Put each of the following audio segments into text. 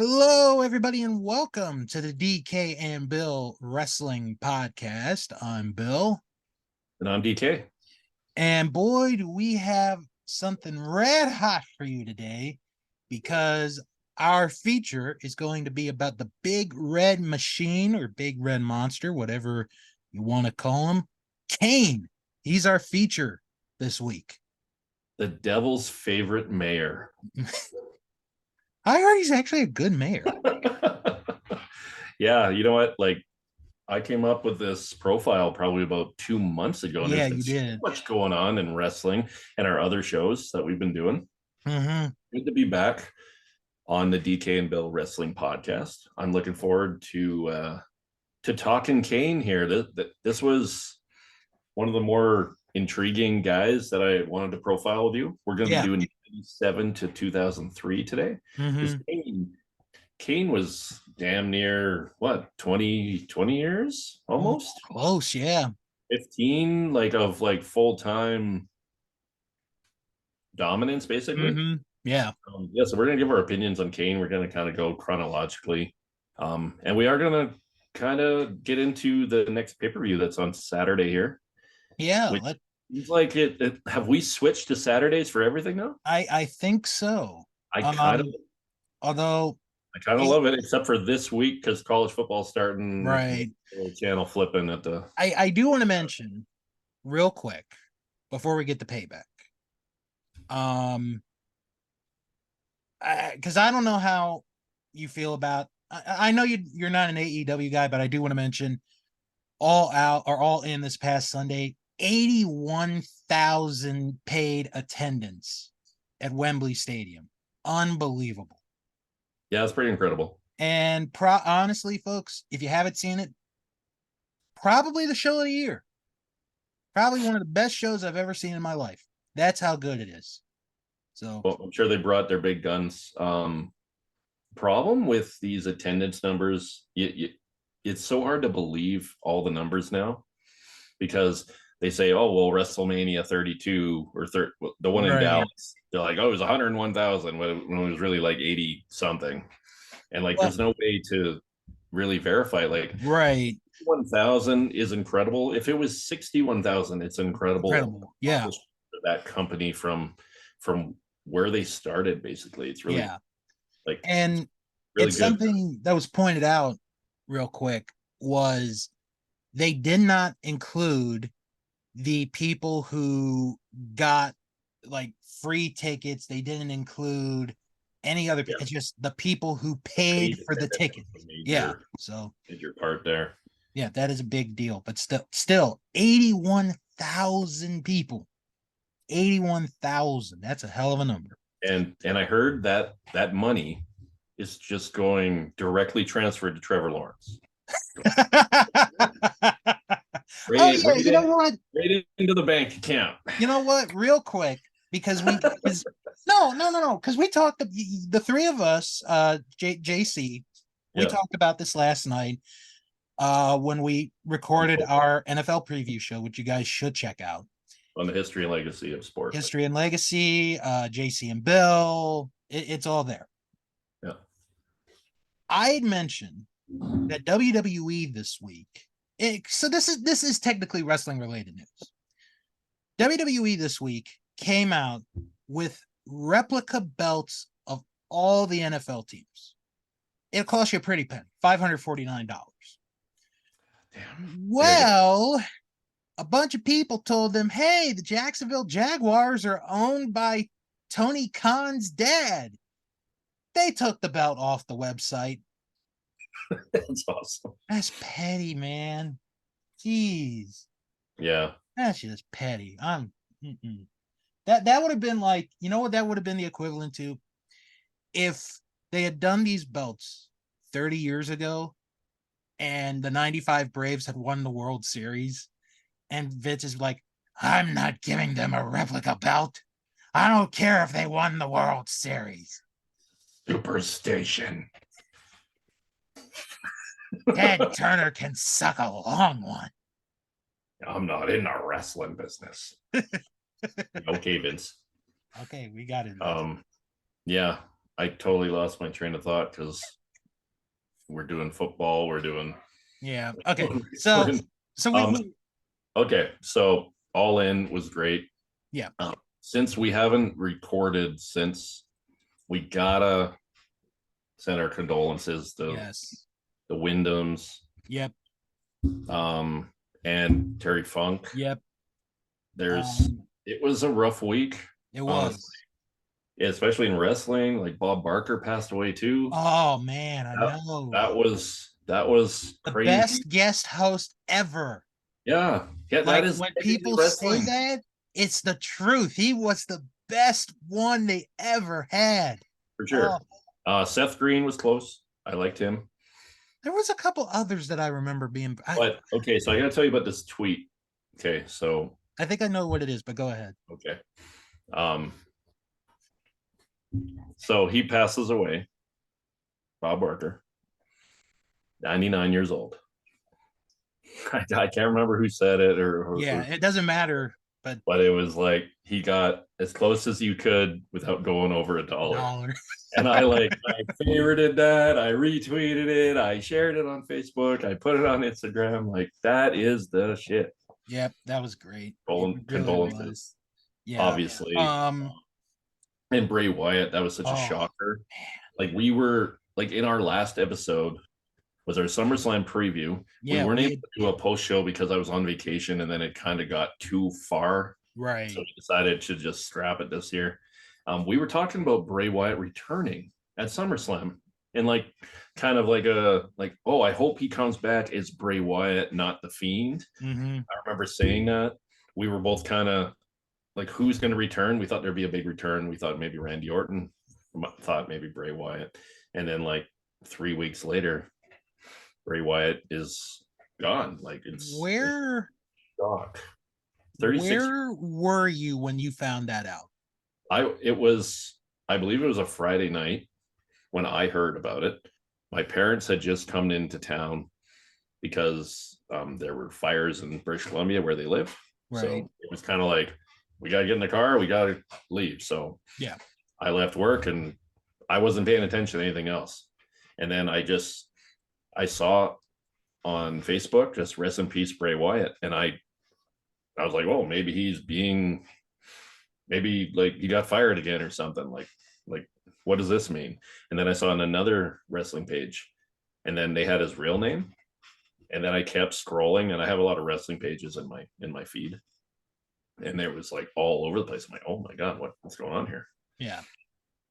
Hello, everybody, and welcome to the DK and Bill Wrestling Podcast. I'm Bill. And I'm DK. And boy, do we have something red hot for you today because our feature is going to be about the Big Red Machine or Big Red Monster, whatever you want to call him. Kane. He's our feature this week. The devil's favorite mayor. I heard he's actually a good mayor. Yeah, you know what? Like, I came up with this profile probably about 2 months ago, and Yeah, there's been you so did. much going on in wrestling and our other shows that we've been doing. Mm-hmm. Good to be back on the DK and Bill Wrestling Podcast. I'm looking forward to talking Kane here. This was one of the more intriguing guys that I wanted to profile with you. We're going to be doing 97 to 2003 today. Because Kane was damn near what 20 years almost Close, yeah. 15 of full-time dominance basically. Yeah. Yeah, so we're gonna give our opinions on Kane. We're gonna kind of go chronologically, and we are gonna kind of get into the next pay-per-view that's on Saturday here. Yeah, Which seems like it have we switched to Saturdays for everything now? I think so. I kind of Although love it, except for this week because college football's starting. Right. Channel flipping at the. I do want to mention real quick before we get to Payback. Because I don't know how you feel about. I know you're not an AEW guy, but I do want to mention All Out or All In this past Sunday, 81,000 paid attendance at Wembley Stadium. Unbelievable. Yeah, it's pretty incredible. And honestly, folks, if you haven't seen it, probably the show of the year. Probably one of the best shows I've ever seen in my life. That's how good it is. So, well, I'm sure they brought their big guns. Problem with these attendance numbers, it's so hard to believe all the numbers now because they say, oh, well, WrestleMania 32 or the one in Dallas, they're like, oh, it was 101,000 when it was really like 80 something. And there's no way to really verify. 1,000 is incredible. If it was 61,000, it's incredible. Yeah. That company from where they started, basically. It's really and really it's good. Something that was pointed out real quick was they did not include the people who got free tickets. They didn't include any other. It's just the people who paid for the ticket. So major part there. Yeah, that is a big deal. But still 81,000 people. 81,000. That's a hell of a number. And I heard that money is just going directly transferred to Trevor Lawrence. Right into the bank account. You know what? Real quick, because we because we talked, the three of us, JC, we talked about this last night when we recorded our NFL preview show, which you guys should check out. On the history and legacy of sports. History and legacy, JC and Bill, it's all there. Yeah. I had mentioned that WWE this week. So this is technically wrestling related news. WWE this week came out with replica belts of all the NFL teams. It'll cost you a pretty penny, $549. Damn. Well, a bunch of people told them, hey, the Jacksonville Jaguars are owned by Tony Khan's dad. They took the belt off the website. That's awesome. That's petty, man. Jeez. Yeah. That's just petty. That would have been like, you know what that would have been the equivalent to? If they had done these belts 30 years ago and the 95 Braves had won the World Series, and Vince is like, I'm not giving them a replica belt. I don't care if they won the World Series. Superstation. Ted Turner can suck a long one. I'm not in the wrestling business. Okay, Vince. Okay, we got it. Yeah. I totally lost my train of thought because we're doing football. We're doing. Yeah. Okay. we're So in- so um, we okay. So All In was great. yeah. Since we haven't recorded since, we gotta send our condolences to Yes. the Wyndhams, Yep. and Terry Funk. Yep. There's it was a rough week, It honestly. was. Especially in wrestling. Like Bob Barker passed away too. Oh man, I That, know. that was The crazy. best guest host ever. Yeah, yeah, that Like is when technically people say wrestling that, it's the truth. He was the best one they ever had. for Oh, sure. Seth Green was close. I liked him. there was a couple others that I remember being. But okay, so I gotta tell you about this tweet. Okay, so I think I know what it is, but go ahead. okay. Um, so he passes away, Bob Barker, 99 years old. I can't remember who said it Yeah, it doesn't matter, but it was like he got as close as you could without going over $1. dollar. And I favorited that, I retweeted it, I shared it on Facebook, I put it on Instagram. Like that is the shit. Yep, that was great. Condolences, Was. Yeah. obviously. Um. And Bray Wyatt, that was such a Oh, shocker. Like we were like in our last episode was our SummerSlam preview. yeah. We weren't able to do a post show because I was on vacation, and then it kind of got too far. Right. So we decided to just scrap it this year. We were talking about Bray Wyatt returning at SummerSlam, and kind of oh, I hope he comes back as Bray Wyatt, not the Fiend. Mm-hmm. I remember saying that. We were both kind of like, who's going to return? We thought there'd be a big return. We thought maybe Randy Orton, thought maybe Bray Wyatt, and then 3 weeks later, Bray Wyatt is gone. Like it's Where shock. 36. Where were you when you found that out? I believe it was a Friday night when I heard about it. My parents had just come into town because there were fires in British Columbia where they live. Right. So it was kind of like, we got to get in the car, we got to leave. So yeah, I left work and I wasn't paying attention to anything else. And then I saw on Facebook, just rest in peace, Bray Wyatt. And I was like, oh, maybe he got fired again or something. Like, what does this mean? And then I saw on another wrestling page, and then they had his real name. And then I kept scrolling, and I have a lot of wrestling pages in my feed. And it was all over the place. I'm like, oh my God, what's going on here? Yeah.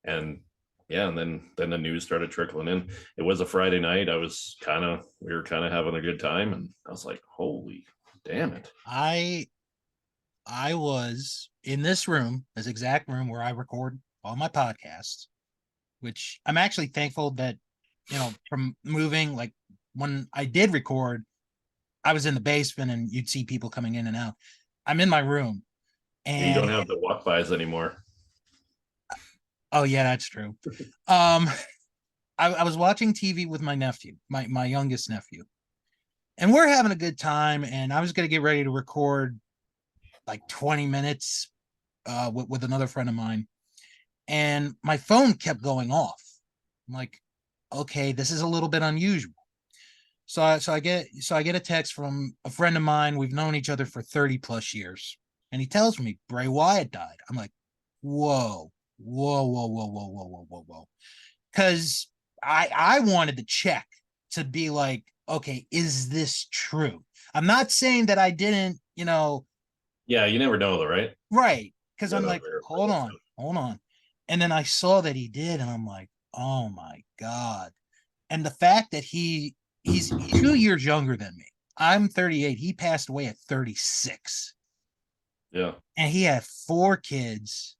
And yeah, and then the news started trickling in. It was a Friday night. We were kind of having a good time, and I was like, holy damn it. I was in this room, this exact room where I record all my podcasts, which I'm actually thankful that, from moving, when I did record, I was in the basement and you'd see people coming in and out. I'm in my room. And you don't have the walk-bys anymore. Oh yeah, that's true. I was watching TV with my nephew, my youngest nephew, and we're having a good time. And I was going to get ready to record 20 minutes with another friend of mine, and my phone kept going off. I'm like, okay, this is a little bit unusual. So I get a text from a friend of mine. We've known each other for 30 plus years, and he tells me Bray Wyatt died. I'm like, whoa. Because I wanted to check to be like, okay, is this true? I'm not saying that I didn't, Yeah, you never know though, right? Right. Because I'm like, hold on. And then I saw that he did, and I'm like, oh my God. And the fact that he's 2 years younger than me. I'm 38. He passed away at 36. Yeah. And he had 4 kids.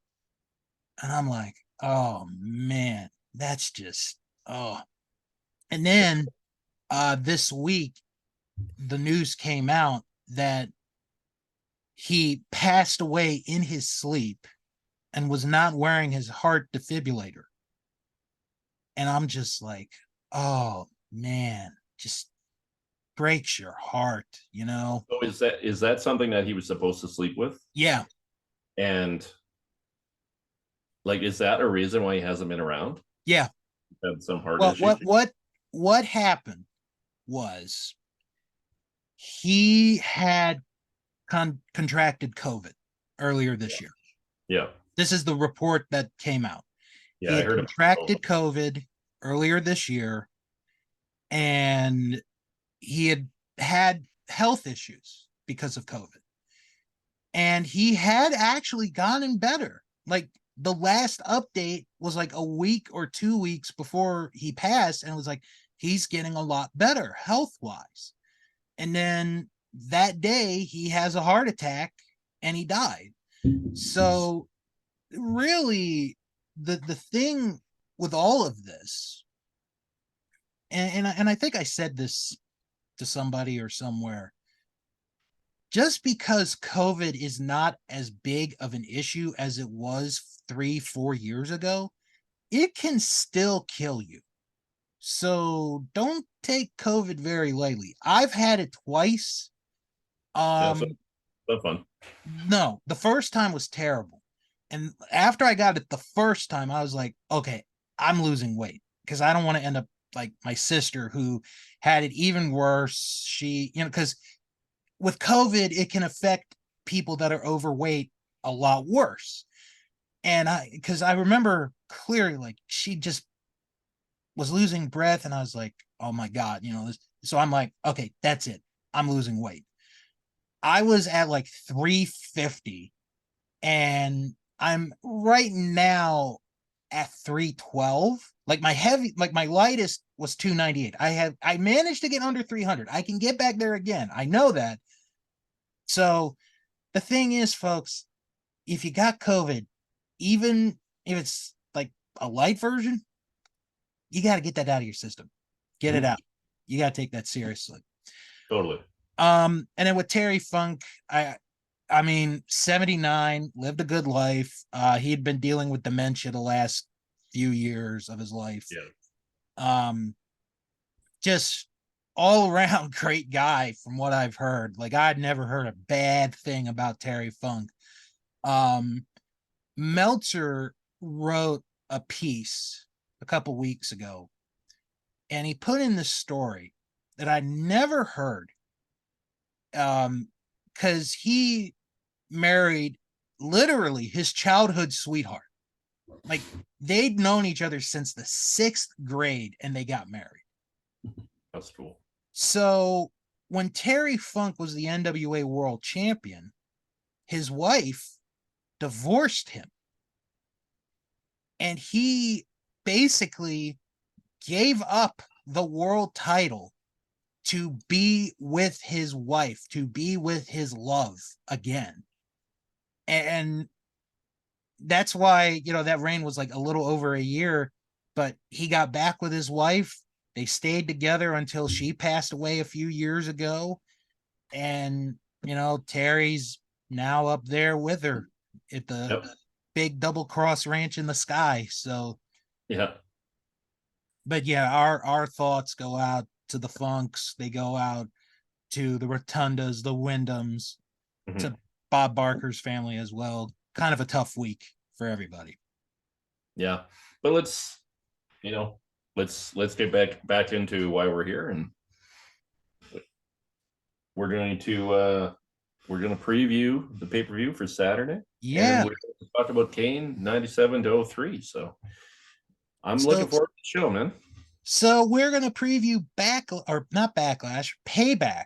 And I'm like, oh man, that's just And then this week the news came out that he passed away in his sleep and was not wearing his heart defibrillator. And I'm just like, oh man, just breaks your heart, So is that something that he was supposed to sleep with? Yeah. And is that a reason why he hasn't been around? Yeah. Had some heart Well, issues. what happened was he had contracted COVID earlier this year. Yeah. This is the report that came out. Yeah. He I had heard about contracted COVID earlier this year, and he had health issues because of COVID. And he had actually gotten better. Like the last update was like a week or 2 weeks before he passed, and it was like he's getting a lot better health wise. And then that day he has a heart attack and he died. So really, the thing with all of this, and I think I said this to somebody or somewhere, just because COVID is not as big of an issue as it was 3-4 years ago, it can still kill you. So don't take COVID very lightly. I've had it twice. yeah, so fun. No, the first time was terrible. And after I got it the first time, I was like, okay, I'm losing weight because I don't want to end up like my sister who had it even worse. She, because with COVID, it can affect people that are overweight a lot worse. And because I remember clearly, like she just was losing breath, and I was like, oh my God, this. So I'm like, okay, that's it. I'm losing weight. I was at like 350, and I'm right now at 312. Like my lightest was 298. I managed to get under 300. I can get back there again. I know that. So the thing is, folks, if you got COVID, even if it's like a light version, you got to get that out of your system. Get it out. You got to take that seriously. Totally. And then with Terry Funk, I mean, 79, lived a good life. He had been dealing with dementia the last few years of his life. Yeah. Just all around great guy from what I've heard. Like I'd never heard a bad thing about Terry Funk. Meltzer wrote a piece a couple weeks ago, and he put in this story that I never heard. Because he married literally his childhood sweetheart. Like they'd known each other since the 6th grade and they got married. That's cool. So when Terry Funk was the NWA world champion, his wife divorced him. And he basically gave up the world title to be with his wife, to be with his love again. And that's why, that reign was like a little over a year, but he got back with his wife. They stayed together until she passed away a few years ago. And, Terry's now up there with her at the big double cross ranch in the sky. So, yeah. But yeah, our thoughts go out to the Funks. They go out to the Rotundas, the Wyndhams, to Bob Barker's family as well. Kind of a tough week for everybody. Yeah, but let's get back into why we're here, and we're going to preview the pay-per-view for Saturday. Yeah, and we're going to talk about Kane 97 to 03. So I'm looking forward to the show, man. So we're going to preview Payback.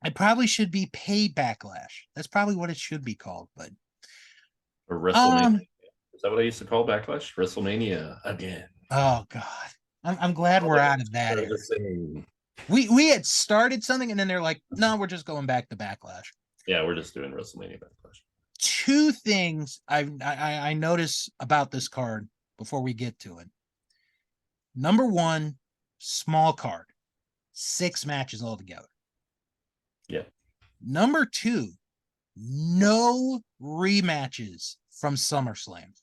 It probably should be Paybacklash. That's probably what it should be called, but or WrestleMania. Is that what I used to call Backlash? WrestleMania again. Oh God, I'm glad we're out of that era. We had started something, and then they're like, "No, we're just going back to Backlash." Yeah, we're just doing WrestleMania Backlash. Two things I notice about this card before we get to it. Number one, small card, 6 matches altogether. Yeah. Number two, no rematches from SummerSlam.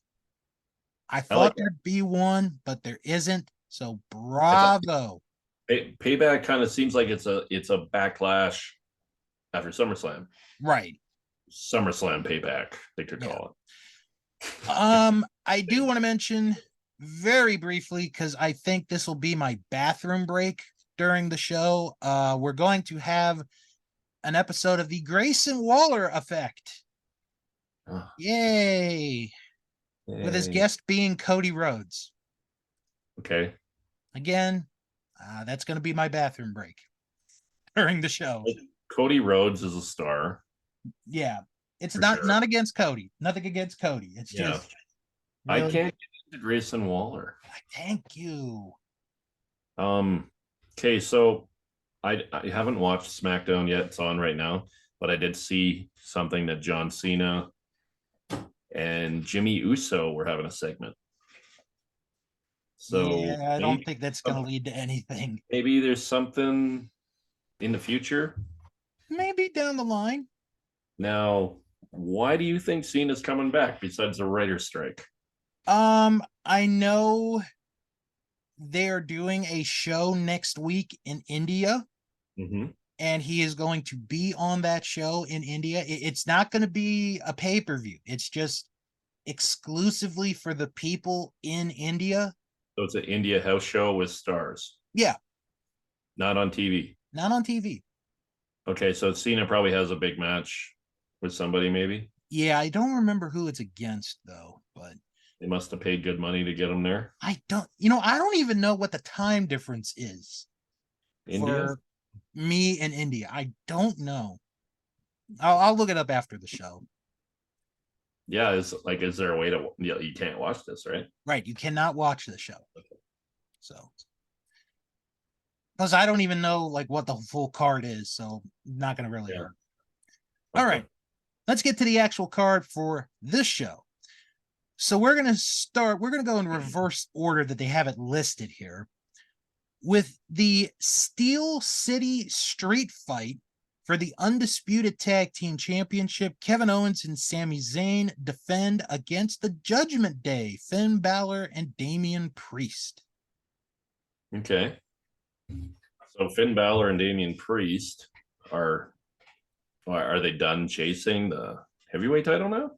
I thought there'd be one, but there isn't. So bravo. Payback kind of seems like it's a backlash after SummerSlam. Right. SummerSlam Payback, they could call it. I do want to mention very briefly, because I think this will be my bathroom break during the show. We're going to have an episode of the Grayson Waller effect. Oh, Yay! With his yay. guest being Cody Rhodes. Okay. Again, that's going to be my bathroom break during the show. Cody Rhodes is a star. Yeah, it's For not sure. against Cody. Nothing against Cody. It's Yeah. just I really. can't get into Grayson Waller. Thank you. Okay, so I haven't watched SmackDown yet. It's on right now, but I did see something that John Cena and Jimmy Uso were having a segment. So Yeah, I don't think that's going to lead to anything. maybe there's something in the future. Maybe down the line. Now, why do you think Cena's coming back besides the writer's strike? I know they're doing a show next week in India, Mm-hmm. and he is going to be on that show in India. It's not going to be a pay-per-view. It's just exclusively for the people in India. So it's an India house show with stars. Yeah. Not on TV. Not on TV. Okay, so Cena probably has a big match with somebody, maybe. Yeah, I don't remember who it's against though, but They must have paid good money to get him there. I don't even know what the time difference is India? for me and India. I don't know. I'll look it up after the show. Yeah, is there a way to you can't watch this, right? Right, you cannot watch the show. So because I don't even know like what the full card is, so not gonna really hurt. Okay. All right, let's get to the actual card for this show. So we're gonna go in reverse order that they have it listed here, with the Steel City Street Fight for the Undisputed Tag Team Championship. Kevin Owens and Sami Zayn defend against the Judgment Day, Finn Balor and Damian Priest. Okay. So Finn Balor and Damian Priest are they done chasing the heavyweight title now?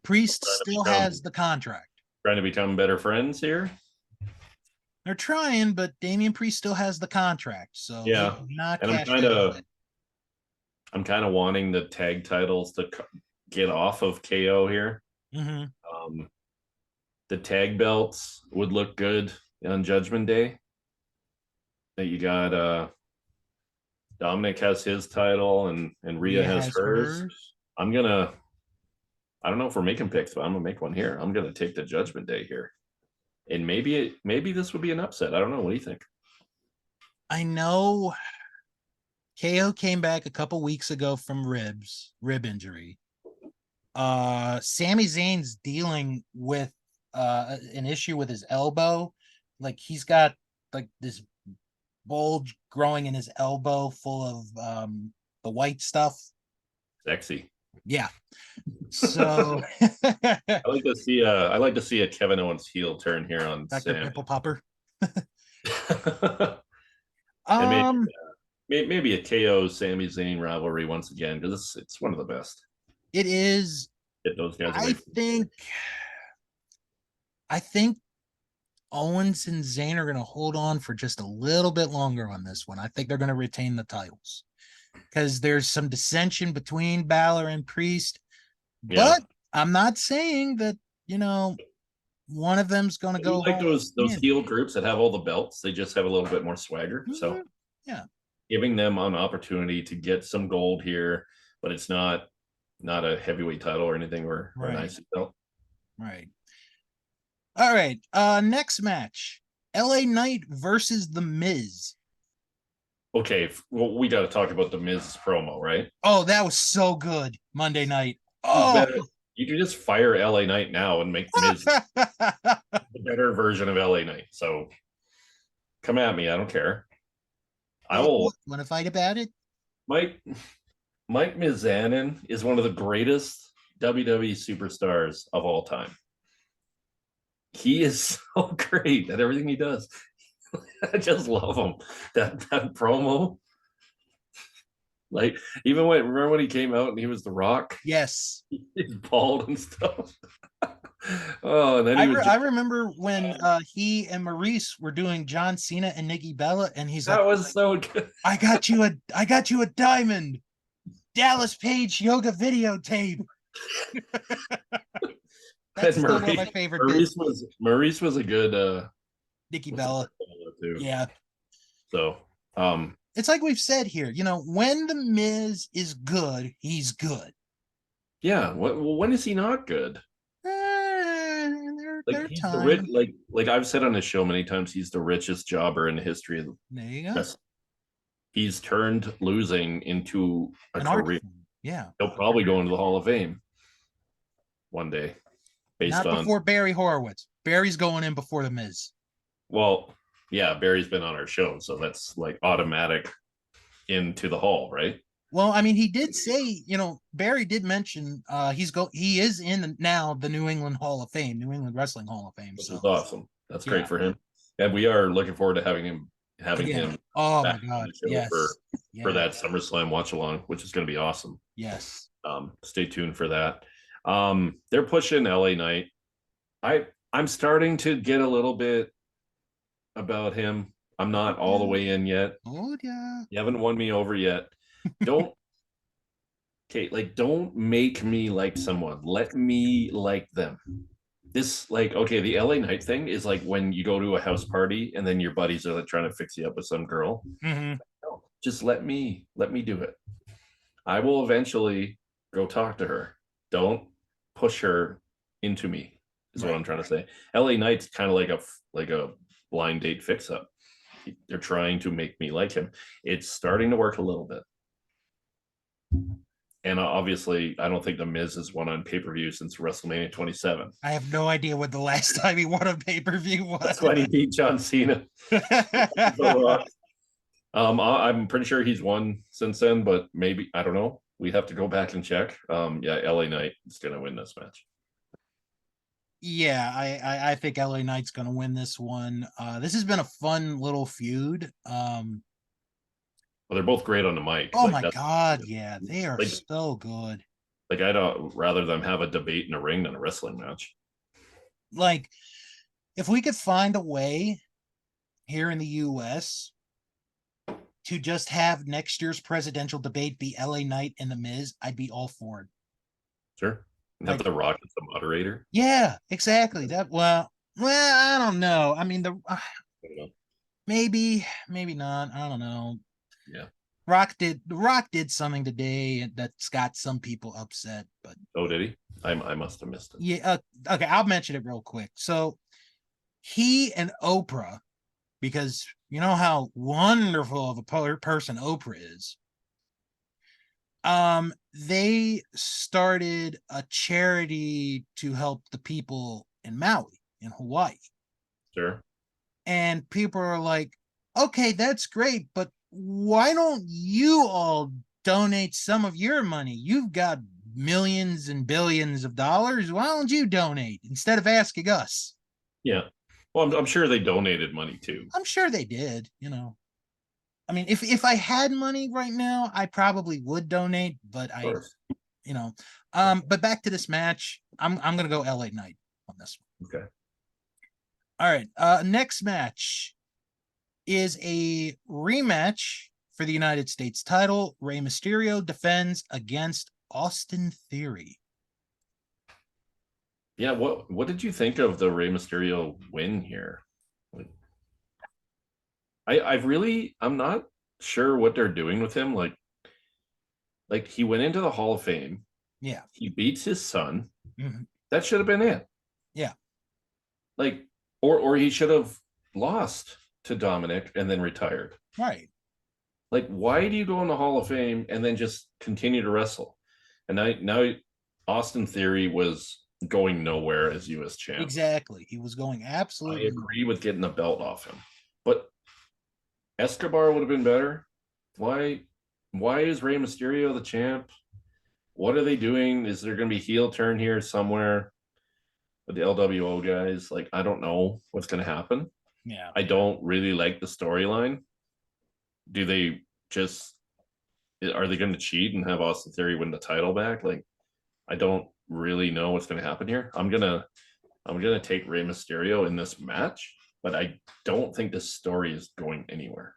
Priest still has the contract. Trying to become better friends here. They're trying, but Damian Priest still has the contract, so yeah. Not and I'm kind of wanting the tag titles to get off of KO here. Mm-hmm. The tag belts would look good on Judgment Day. That you got Dominic has his title and Rhea has hers. I don't know if we're making picks, but I'm gonna make one here. I'm gonna take the Judgment Day here. And maybe this would be an upset. I don't know. What do you think? I know KO came back a couple weeks ago from rib injury. Sami Zayn's dealing with an issue with his elbow. Like he's got like this bulge growing in his elbow full of the white stuff. Sexy. Yeah. So I like to see a Kevin Owens heel turn here on Dr. Sam. Pimple Popper. Maybe a KO Sami Zayn rivalry once again, because it's one of the best. It is. Get those guys I think Owens and Zayn are going to hold on for just a little bit longer on this one. I think they're going to retain the titles because there's some dissension between Balor and Priest. But I'm not saying that, one of them's going to go. Like those heel groups that have all the belts, they just have a little bit more swagger. Mm-hmm. So yeah, giving them an opportunity to get some gold here, but it's not a heavyweight title or anything or an IC belt. Right. All right. Next match, LA Knight versus The Miz. Okay, well, we got to talk about The Miz's promo, right? Oh, that was so good Monday night. Oh, you can just fire LA Knight now and make Miz the better version of LA Knight. So come at me. I don't care. I will. Want to fight about it? Mike Mizanin is one of the greatest WWE superstars of all time. He is so great at everything he does. I just love him. That promo. Like, remember when he came out and he was The Rock? Yes. He's bald and stuff. Oh, and then he was I remember when he and Maurice were doing John Cena and Nikki Bella, and he's like, that was so good. I got you a diamond Dallas Page yoga videotape. That's And still one of my favorite bits. Maurice was a good Nikki Bella. too. Yeah. So It's like we've said here, when the Miz is good, he's good. yeah, when is he not good? Like Their he's the rich, time. like I've said on this show many times, he's the richest jobber in the history of the There you go. wrestling. He's turned losing into a An art career. form. Yeah. He'll probably go into the Hall of Fame one day, based Not on before Barry Horowitz. Barry's going in before the Miz. well, yeah, Barry's been on our show, so that's like automatic into the Hall, right? Well, I mean, he did say, Barry did mention he is in now the New England Hall of Fame, New England Wrestling Hall of Fame. Which So is awesome. That's yeah. great for him. And we are looking forward to having him Oh my back on God. the show Yes. for that SummerSlam watch along, which is going to be awesome. Yes. Stay tuned for that. They're pushing LA Knight. I'm starting to get a little bit about him. I'm not all the way in yet. Oh yeah. You haven't won me over yet. Don't don't make me like someone. Let me like them. This okay, the LA Knight thing is like when you go to a house party and then your buddies are like trying to fix you up with some girl. Mm-hmm. No, just let me do it. I will eventually go talk to her. Don't push her into me. Is what I'm trying to say. LA Knight's kind of like a blind date fix up. They're trying to make me like him. It's starting to work a little bit. And obviously, I don't think The Miz has won on pay-per-view since WrestleMania 27. I have no idea what the last time he won a pay-per-view was. That's when he beat John Cena. I'm pretty sure he's won since then, but maybe, I don't know. We have to go back and check. Yeah, LA Knight is going to win this match. Yeah, I think LA Knight's going to win this one. This has been a fun little feud. Well, they're both great on the mic. Oh my God, yeah, they are so good. Like I'd rather them have a debate in a ring than a wrestling match. Like, if we could find a way here in the U.S. to just have next year's presidential debate be LA Knight and The Miz, I'd be all for it. Sure. Have The Rock as the moderator. Yeah, exactly. Well, I don't know. I mean, maybe not. I don't know. Yeah. The Rock did something today that's got some people upset, but oh, did he? I must have missed it. Yeah. Okay, I'll mention it real quick. So he and Oprah, because you know how wonderful of a person Oprah is. They started a charity to help the people in Maui, in Hawaii. Sure. And people are like, okay, that's great, but why don't you all donate some of your money? You've got millions and billions of dollars. Why don't you donate instead of asking us? Yeah. Well, I'm sure they donated money too. I'm sure they did, I mean, if I had money right now, I probably would donate, but but back to this match, I'm gonna go LA Knight on this one. Okay. All right. Next match is a rematch for the United States title. Rey Mysterio defends against Austin Theory. Yeah, what did you think of the Rey Mysterio win here? I'm not sure what they're doing with him. Like he went into the Hall of Fame. Yeah. He beats his son. Mm-hmm. That should have been it. Yeah. Like, or he should have lost to Dominic and then retired. Right. Like, why do you go in the Hall of Fame and then just continue to wrestle? And now Austin Theory was going nowhere as U.S. champ. Exactly. He was going absolutely. I agree with getting the belt off him, but Escobar would have been better. Why is Rey Mysterio the champ? What are they doing? Is there going to be heel turn here somewhere with the LWO guys? Like, I don't know what's going to happen. Yeah. I don't really like the storyline. Do they are they going to cheat and have Austin Theory win the title back? Like, I don't really know what's going to happen here. I'm going to I'm going to take Rey Mysterio in this match, but I don't think this story is going anywhere.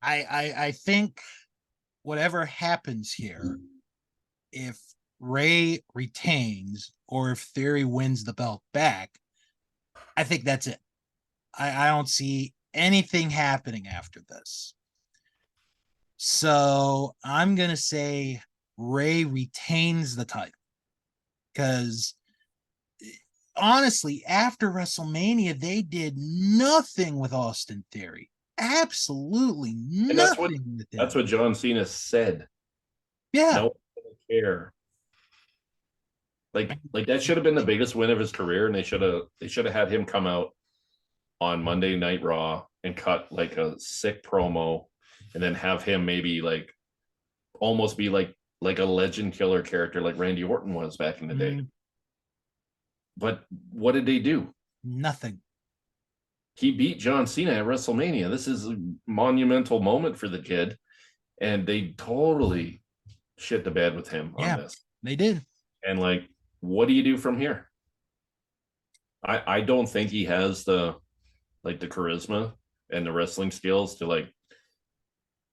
I think whatever happens here, if Ray retains or if Theory wins the belt back, I think that's it. I don't see anything happening after this. So I'm going to say Ray retains the title because honestly, after WrestleMania, they did nothing with Austin Theory. Absolutely nothing And with him. that's what John Cena said. Yeah. No one care. Like that should have been the biggest win of his career, and they should have had him come out on Monday Night Raw and cut like a sick promo, and then have him maybe like almost be like a legend killer character like Randy Orton was back in the day. But what did they do? Nothing. He beat John Cena at WrestleMania. This is a monumental moment for the kid, and they totally shit the bed with him on this. They did. And like, what do you do from here? I don't think he has the charisma and the wrestling skills to like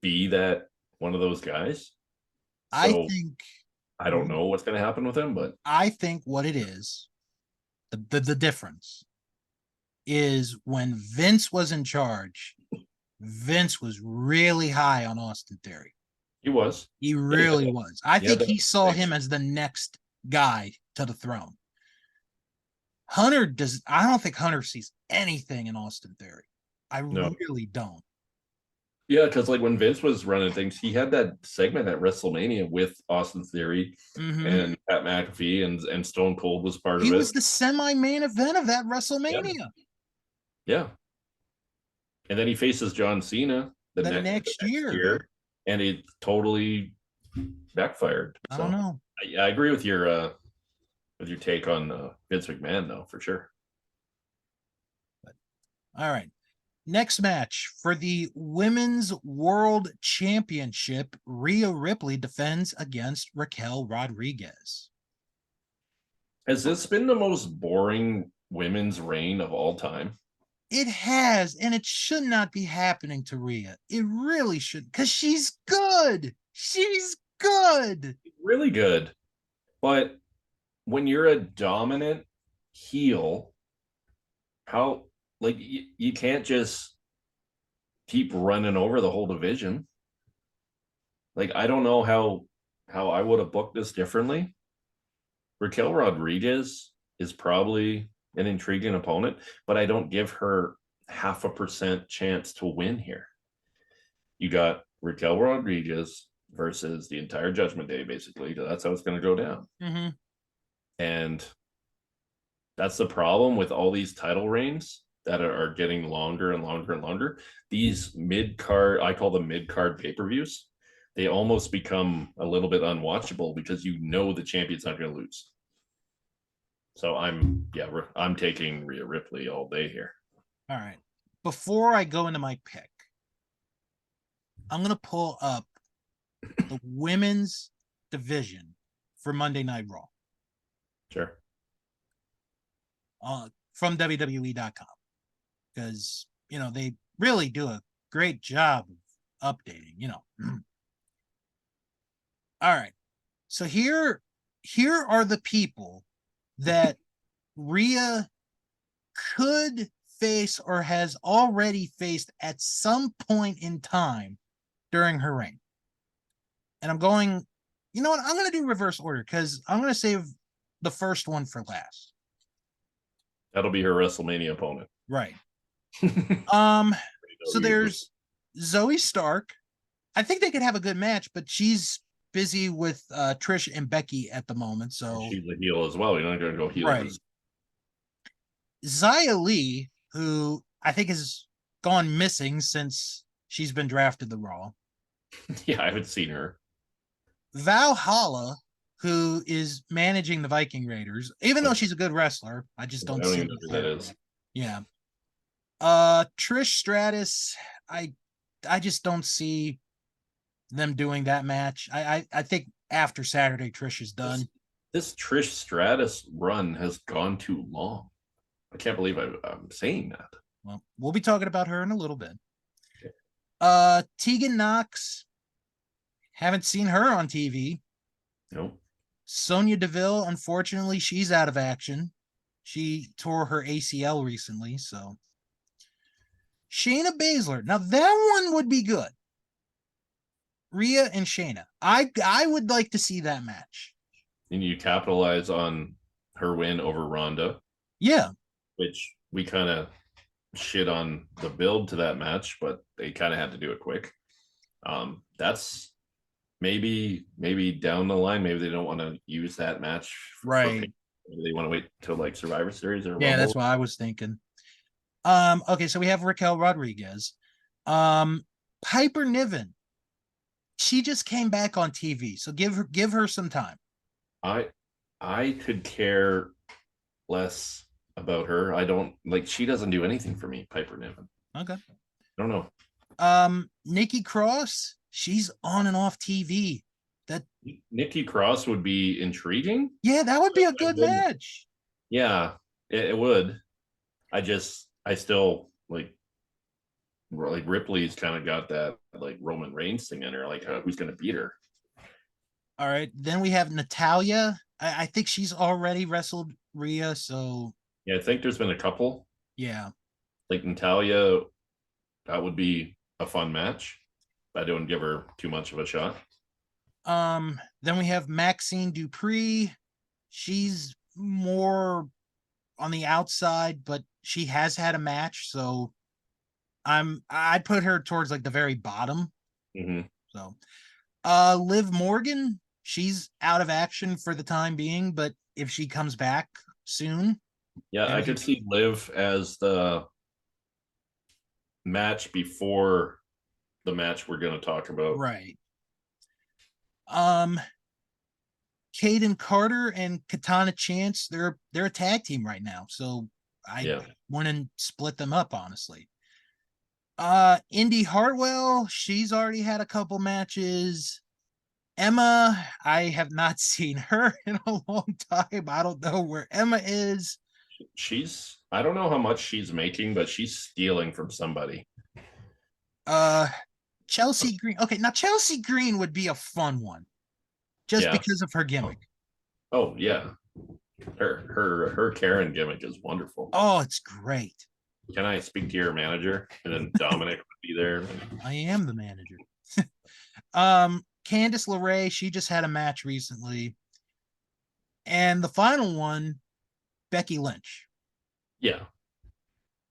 be that one of those guys. So I don't know what's going to happen with him, but I think what it is, the difference is when Vince was in charge, Vince was really high on Austin Theory. He was. He really was. I think he saw him as the next guy to the throne. I don't think Hunter sees anything in Austin Theory. I really don't. Yeah, because like when Vince was running things, he had that segment at WrestleMania with Austin Theory and Pat McAfee and Stone Cold was part of it. He was the semi-main event of that WrestleMania. Yeah. And then he faces John Cena the next year, and it totally backfired. I don't know. I agree with your take on Vince McMahon, though, for sure. All right. Next match for the Women's World Championship, Rhea Ripley defends against Raquel Rodriguez. Has this been the most boring women's reign of all time? It has, and it should not be happening to Rhea. It really should, because she's good. She's good. Really good. But when you're a dominant heel, how like you can't just keep running over the whole division. Like I don't know how I would have booked this differently. Raquel Rodriguez is probably an intriguing opponent, but I don't give her 0.5% chance to win here. You got Raquel Rodriguez versus the entire Judgment Day, basically. That's how it's going to go down. And that's the problem with all these title reigns that are getting longer and longer and longer. These mid-card, I call them mid-card pay-per-views, they almost become a little bit unwatchable because you know the champion's not going to lose. So I'm taking Rhea Ripley all day here. All right. Before I go into my pick, I'm going to pull up the women's division for Monday Night Raw. Sure. From WWE.com. Because, they really do a great job of updating, All right. So here are the people that Rhea could face or has already faced at some point in time during her reign. And I'm going, you know what? I'm going to do reverse order because I'm going to save the first one for last. That'll be her WrestleMania opponent. Right. So there's Zoe Stark. I think they could have a good match, but she's busy with Trish and Becky at the moment. So she's a heel as well. You're not going to go heel. Right. Xia Li, who I think has gone missing since she's been drafted to Raw. Yeah, I haven't seen her. Valhalla, who is managing the Viking Raiders, even though she's a good wrestler, I just don't see know who that is. Yeah. Trish Stratus, I just don't see them doing that match. I think after Saturday, Trish is done. this Trish Stratus run has gone too long. I can't believe I'm saying that. Well, we'll be talking about her in a little bit. Tegan Knox, haven't seen her on TV. Nope. Sonya Deville, unfortunately, she's out of action. She tore her ACL recently, so. Shayna Baszler. Now that one would be good. Rhea and Shayna. I would like to see that match. And you capitalize on her win over Ronda. Yeah. Which we kind of shit on the build to that match, but they kind of had to do it quick. That's maybe down the line. Maybe they don't want to use that match. Right. They want to wait till like Survivor Series or yeah, Rumble. that's what I was thinking. Okay, so we have Raquel Rodriguez. Piper Niven. She just came back on TV, so give her some time. I could care less about her. I don't like. She doesn't do anything for me, Piper Niven. Okay. I don't know. Nikki Cross. She's on and off TV. That Nikki Cross would be intriguing. Yeah, that would be a good match. Yeah, it would. I still like Ripley's kind of got that like Roman Reigns thing in her. Like, who's going to beat her? All right. Then we have Natalya. I think she's already wrestled Rhea. So yeah, I think there's been a couple. Yeah. Like Natalya, that would be a fun match. I don't give her too much of a shot. Then we have Maxine Dupree. She's more on the outside, but she has had a match, so I'd put her towards like the very bottom. Mm-hmm. So Liv Morgan, she's out of action for the time being, but if she comes back soon. Yeah, I could see Liv as the match before the match we're going to talk about. Right. Caden Carter and Katana Chance, they're a tag team right now, so I wouldn't split them up, honestly. Indy Hartwell, she's already had a couple matches. Emma, I have not seen her in a long time. I don't know where Emma is. I don't know how much she's making, but she's stealing from somebody. Chelsea Green. Okay, now Chelsea Green would be a fun one, just because of her gimmick. Oh yeah, her Karen gimmick is wonderful. Oh, it's great. Can I speak to your manager? And then Dominic would be there. I am the manager. Candice LeRae, she just had a match recently. And the final one, Becky Lynch. Yeah.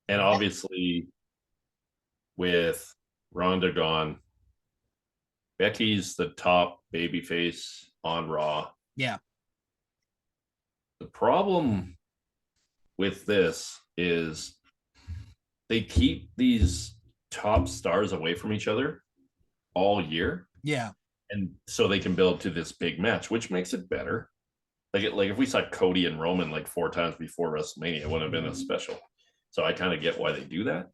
And obviously, with Ronda gone, Becky's the top babyface on Raw. Yeah. The problem with this is they keep these top stars away from each other all year. Yeah. And so they can build to this big match, which makes it better. Like if we saw Cody and Roman like 4 times before WrestleMania, it wouldn't have been as special. So I kind of get why they do that.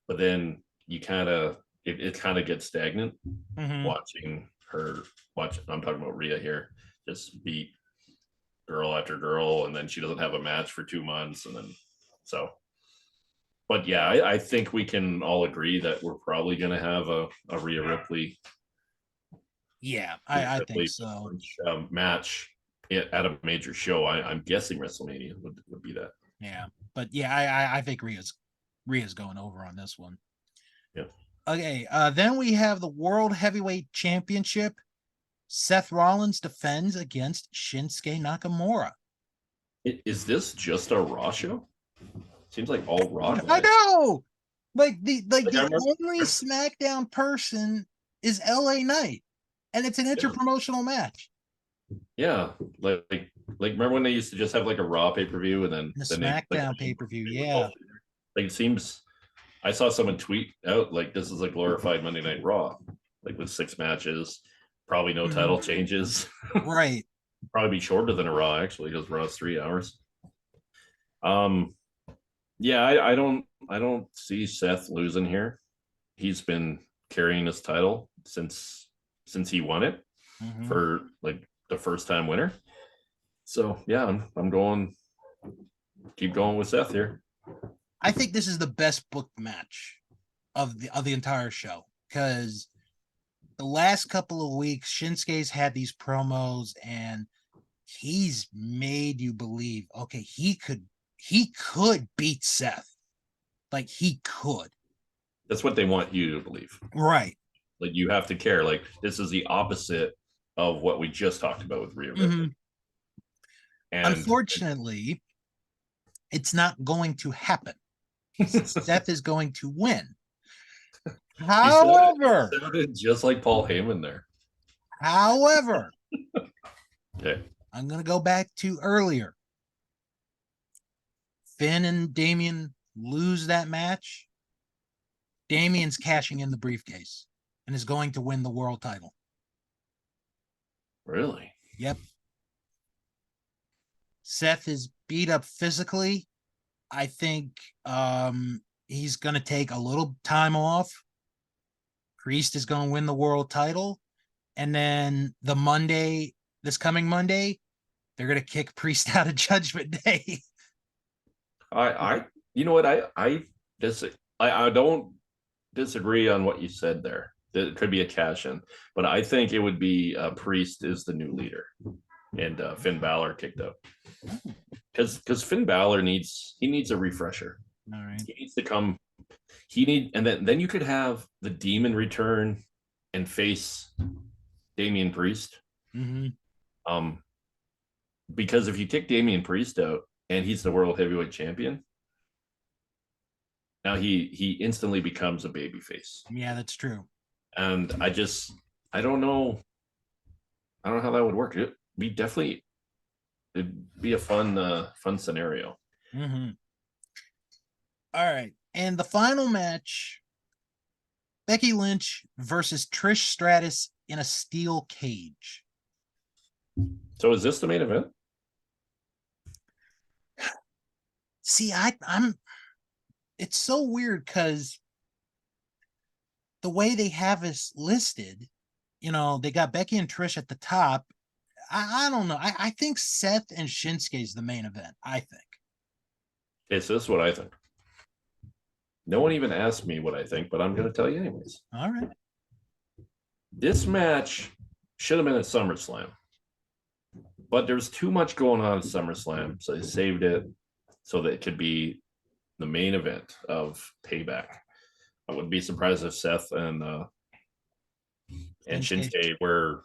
But then you kind of it kind of gets stagnant watching her I'm talking about Rhea here, just beat girl after girl, and then she doesn't have a match for 2 months, and then so. But yeah, I think we can all agree that we're probably going to have a Rhea Ripley. Yeah, I think so. Match at a major show. I'm guessing WrestleMania would be that. Yeah, but yeah, I think Rhea's going over on this one. Yeah. Okay, then we have the World Heavyweight Championship. Seth Rollins defends against Shinsuke Nakamura. Is this just a Raw show? Seems like all Raw. I know. Like the only SmackDown person is LA Knight, and it's an interpromotional match. Yeah, like remember when they used to just have like a Raw pay-per-view and then the SmackDown pay-per-view? Yeah. Like it seems. I saw someone tweet out like this is a glorified Monday Night Raw, like with 6 matches, probably no title changes. Right. Probably be shorter than a Raw actually, because Raw's 3 hours. Yeah, I don't see Seth losing here. He's been carrying his title since he won it for like the first time winner. So yeah, I'm going. Keep going with Seth here. I think this is the best booked match of the entire show, because the last couple of weeks Shinsuke's had these promos and he's made you believe, okay, he could beat Seth. Like, he could. That's what they want you to believe. Right. Like, you have to care. Like, this is the opposite of what we just talked about with Rhea Ripley. Mm-hmm. And unfortunately, it's not going to happen. Seth is going to win. However, he sounded just like Paul Heyman there. However, Okay. I'm going to go back to earlier. Finn and Damian lose that match. Damian's cashing in the briefcase and is going to win the world title. Really? Yep. Seth is beat up physically. I think he's going to take a little time off. Priest is going to win the world title. And then this coming Monday, they're going to kick Priest out of Judgment Day. You know what? I don't disagree on what you said there. It could be a cash in, but I think it would be Priest is the new leader, and Finn Balor kicked out because Finn Balor needs a refresher. All right. He needs to come. And then you could have the Demon return and face Damian Priest. Mm-hmm. Because if you take Damian Priest out and he's the world heavyweight champion, now he instantly becomes a babyface. Yeah, that's true. And I don't know how that would work. It'd be a fun scenario. Mm-hmm. All right. And the final match, Becky Lynch versus Trish Stratus in a steel cage. So is this the main event? See, I'm it's so weird because the way they have us listed, they got Becky and Trish at the top. I don't know. I think Seth and Shinsuke is the main event, I think. Okay, so this is what I think. No one even asked me what I think, but I'm going to tell you anyways. All right. This match should have been at SummerSlam, but there's too much going on at SummerSlam, so they saved it so that it could be the main event of Payback. I wouldn't be surprised if Seth and Shinsuke were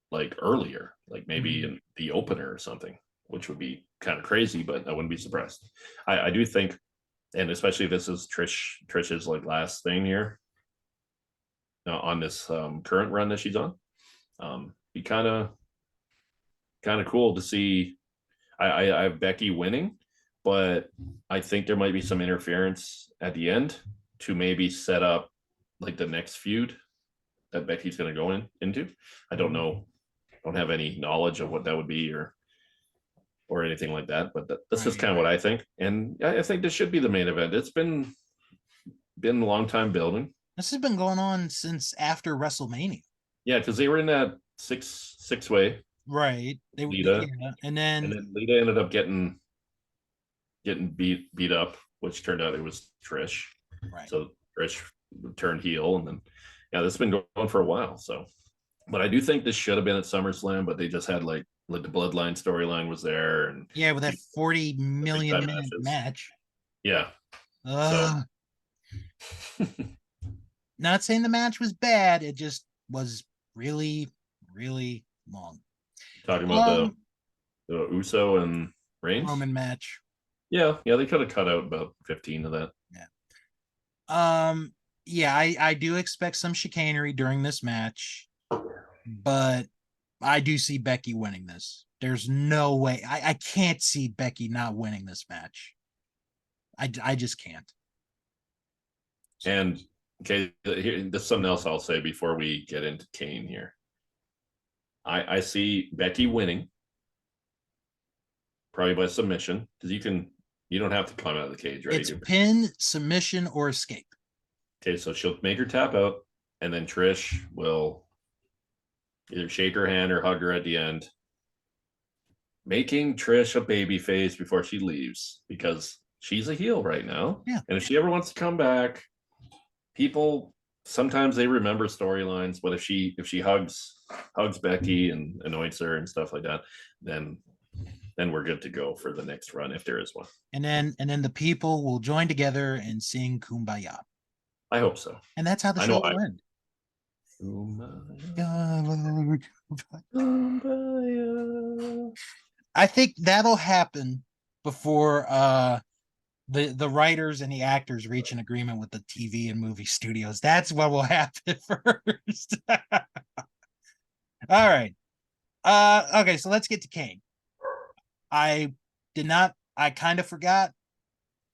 like earlier, like maybe in the opener or something, which would be kind of crazy, but I wouldn't be surprised. I do think, and especially if this is Trish's like last thing here on this current run that she's on, be kind of cool to see. I have Becky winning, but I think there might be some interference at the end to maybe set up like the next feud that Becky's going to go into. I don't know. Don't have any knowledge of what that would be or anything like that, but that's just kind of what I think. And I think this should be the main event. It's been a long time building. This has been going on since after WrestleMania. Yeah, because they were in that six way. Right. Lita. Yeah. And then Lita ended up getting beat up, which turned out it was Trish. Right. So Trish turned heel, and then this has been going for a while. So, but I do think this should have been at SummerSlam, but they just had like the Bloodline storyline was there, and with that 40 million minute match. Yeah. Not saying the match was bad, it just was really, really long. Talking about the Uso and Reigns Roman match. Yeah, they could have cut out about 15 of that. Yeah. I do expect some chicanery during this match, but I do see Becky winning this. There's no way. I can't see Becky not winning this match. I just can't. And okay, there's something else I'll say before we get into Kane here. I see Becky winning, probably by submission, because you don't have to climb out of the cage, right? It's pin, submission, or escape. Okay, so she'll make her tap out, and then Trish will either shake her hand or hug her at the end, making Trish a babyface before she leaves because she's a heel right now. Yeah. And if she ever wants to come back, people sometimes they remember storylines, but if she hugs Becky and anoints her and stuff like that, then we're good to go for the next run if there is one. And then the people will join together and sing Kumbaya. I hope so. And that's how the show will end. I think that'll happen before the writers and the actors reach an agreement with the TV and movie studios. That's what will happen first. All right. Okay, so let's get to Kane. I kind of forgot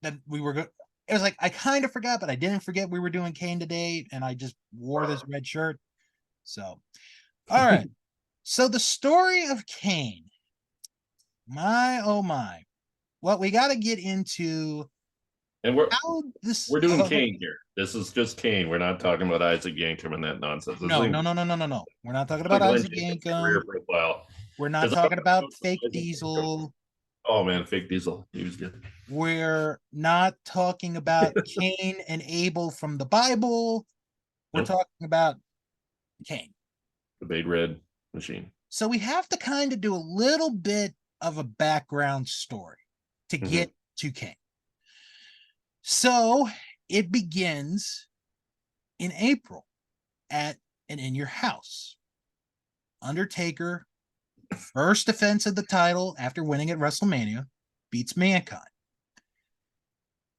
that we were good. It was like I kind of forgot, but I didn't forget we were doing Kane today, and I just wore this red shirt. So, all right. So the story of Kane. My oh my. Well, we got to get into and how this. We're doing Kane here. This is just Kane. We're not talking about Isaac Yankem and that nonsense. No. We're not talking about Isaac Yankem. We're not talking about fake Diesel. Oh man, fake Diesel. He was good. We're not talking about Cain and Abel from the Bible. We're talking about Kane. The Big Red Machine. So we have to kind of do a little bit of a background story to get to Kane. So it begins in April at an In Your House. Undertaker, first defense of the title after winning at WrestleMania, beats Mankind.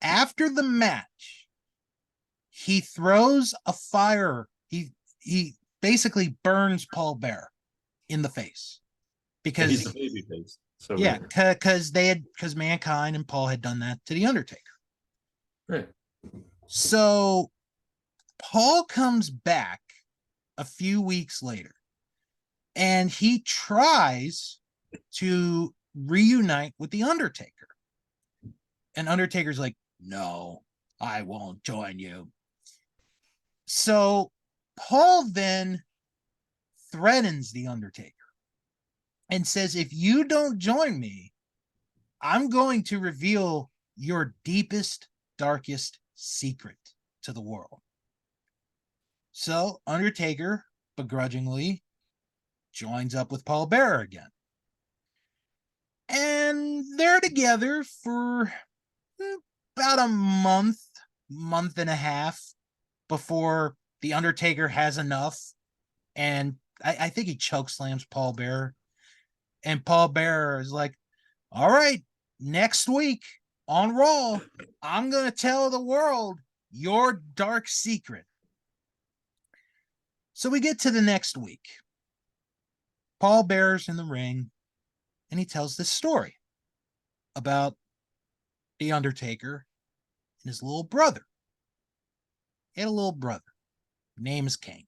After the match, he throws a fire. He basically burns Paul Bearer in the face because he's a baby face. So yeah, because Mankind and Paul had done that to the Undertaker. Right. So Paul comes back a few weeks later and he tries to reunite with the Undertaker. And Undertaker's like, no, I won't join you. So Paul then threatens the Undertaker and says, if you don't join me, I'm going to reveal your deepest, darkest secret to the world. So Undertaker begrudgingly joins up with Paul Bearer again. And they're together for about a month and a half before the Undertaker has enough. And I think he chokeslams Paul Bearer. And Paul Bearer is like, all right, next week on Raw, I'm going to tell the world your dark secret. So we get to the next week. Paul Bearer's in the ring, and he tells this story about the Undertaker and his little brother. He had a little brother. Name is Kane.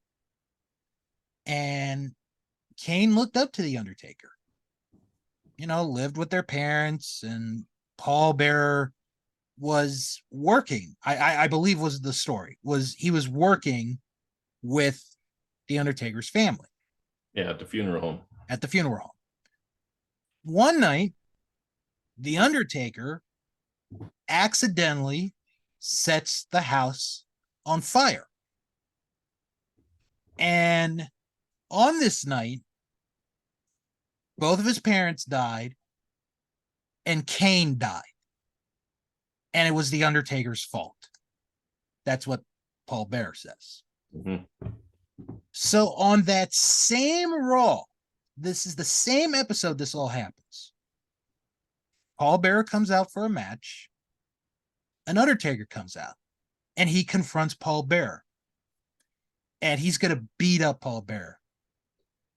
And Kane looked up to the Undertaker. You know, lived with their parents, and Paul Bearer was working. I believe was the story. He was working with the Undertaker's family. Yeah, at the funeral home. At the funeral home. One night, the Undertaker accidentally sets the house on fire. And on this night, both of his parents died, and Kane died. And it was the Undertaker's fault. That's what Paul Bearer says. So on that same Raw, this is the same episode this all happens. Paul Bearer comes out for a match. An Undertaker comes out, and he confronts Paul Bearer. And he's going to beat up Paul Bearer.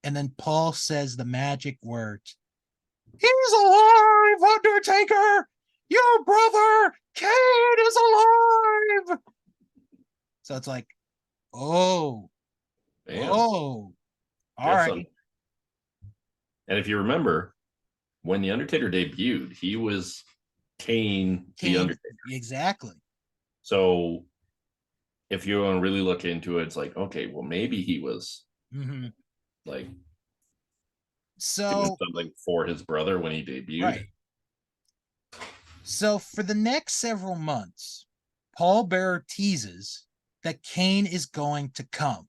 And then Paul says the magic words, he's alive, Undertaker! Your brother, Kane, is alive! So it's like, oh. Damn. Oh. All right. And if you remember, when The Undertaker debuted, he was Kane, the Undertaker. Exactly. So if you want to really look into it, it's like, okay, well, maybe he was like So something for his brother when he debuted. right. So for the next several months, Paul Bearer teases that Kane is going to come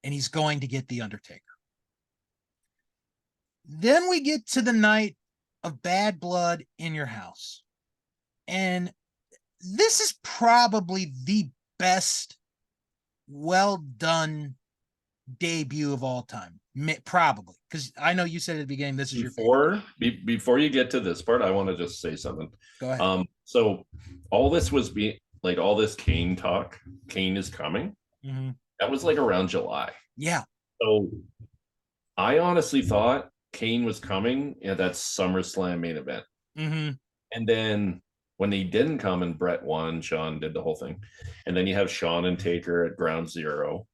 and he's going to get the Undertaker. Then we get to the night of Bad Blood in Your House. And this is probably the best, well done debut of all time. Probably. Because I know you said at the beginning this is your favorite. Before you get to this part, I want to just say something. Go ahead. So all this was like all this Kane talk, Kane is coming. Mm-hmm. That was like around July. Yeah. So I honestly thought Kane was coming at that SummerSlam main event. Mm-hmm. And then when he didn't come and Brett won, Sean did the whole thing. And then you have Sean and Taker at Ground Zero.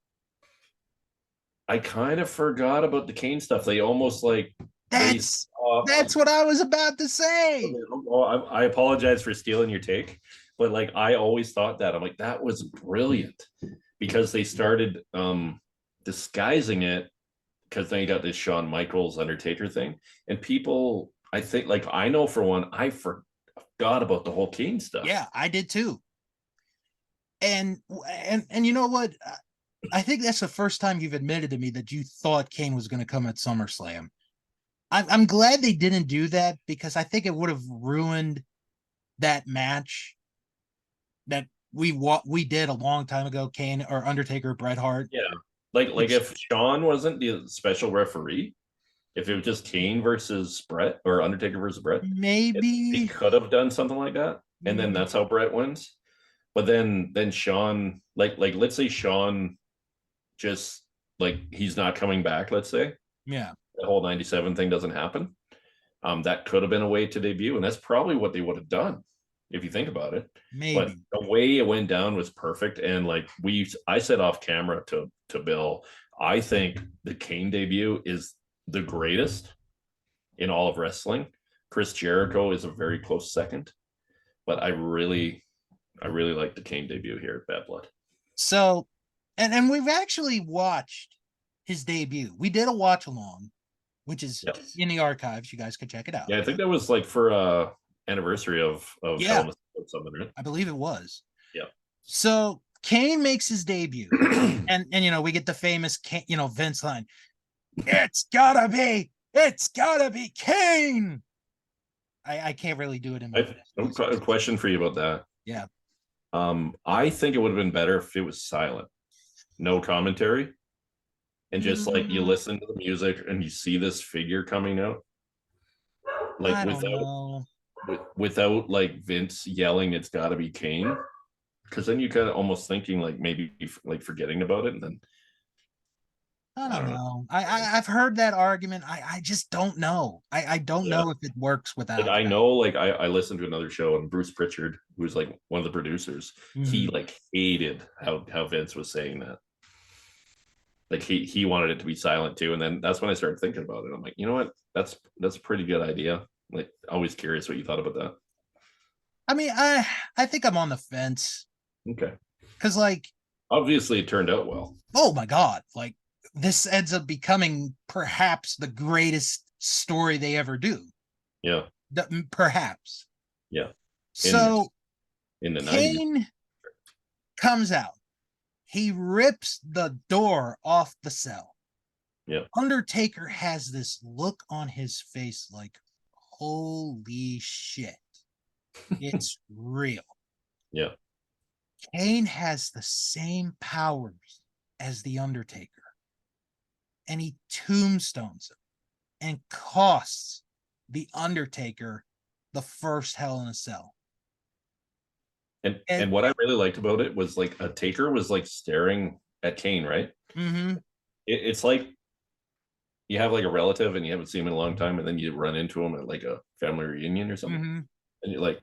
I kind of forgot about the Kane stuff. They almost like that's what I was about to say. Well, I apologize for stealing your take, but like I always thought that. I'm like, that was brilliant because they started disguising it because then you got this Shawn Michaels Undertaker thing. And people, I think, like I know for one, I forgot about the whole Kane stuff. Yeah, I did too. And you know what? I think that's the first time you've admitted to me that you thought Kane was going to come at SummerSlam. I'm glad they didn't do that because I think it would have ruined that match that we did a long time ago, Kane or Undertaker, Bret Hart. Yeah, like if Sean wasn't the special referee, if it was just Kane versus Bret or Undertaker versus Bret, maybe he could have done something like that, and then that's how Bret wins. But then Sean, like let's say Sean just like he's not coming back, let's say. Yeah. The whole 97 thing doesn't happen. That could have been a way to debut, and that's probably what they would have done if you think about it. Maybe. But the way it went down was perfect. And like I said off camera to Bill, I think the Kane debut is the greatest in all of wrestling. Chris Jericho is a very close second, but I really like the Kane debut here at Bad Blood. So, and we've actually watched his debut. We did a watch along, which is in the archives. You guys can check it out. Yeah, I think that was like for anniversary of yeah, something, right? I believe it was. Yeah. So Kane makes his debut, and you know we get the famous Vince line. It's gotta be Kane. I can't really do it in my a question for you about that. Yeah. I think it would have been better if it was silent, no commentary, and just like you listen to the music and you see this figure coming out, like without like Vince yelling, "It's got to be Kane," because then you kind of almost thinking like maybe like forgetting about it, and then I don't know. I've heard that argument. I just don't know. I don't know if it works without. Like, I know, like I listened to another show and Bruce Pritchard, who's like one of the producers, he like hated how Vince was saying that. Like he wanted it to be silent too, and then that's when I started thinking about it. I'm like, you know what? That's a pretty good idea. Like, always curious what you thought about that. I mean, I think I'm on the fence. Okay. Because like, obviously it turned out well. Oh my God! Like, this ends up becoming perhaps the greatest story they ever do. Yeah. Perhaps. Yeah. So in the Kane 90s. comes out. He rips the door off the cell. Yeah. Undertaker has this look on his face like, holy shit. It's real. Yeah. Kane has the same powers as the Undertaker. And he tombstones him and costs the Undertaker the first Hell in a Cell. And what I really liked about it was like a Taker was like staring at Kane, right? Mm-hmm. It's like you have like a relative and you haven't seen him in a long time, and then you run into him at like a family reunion or something, and you're like,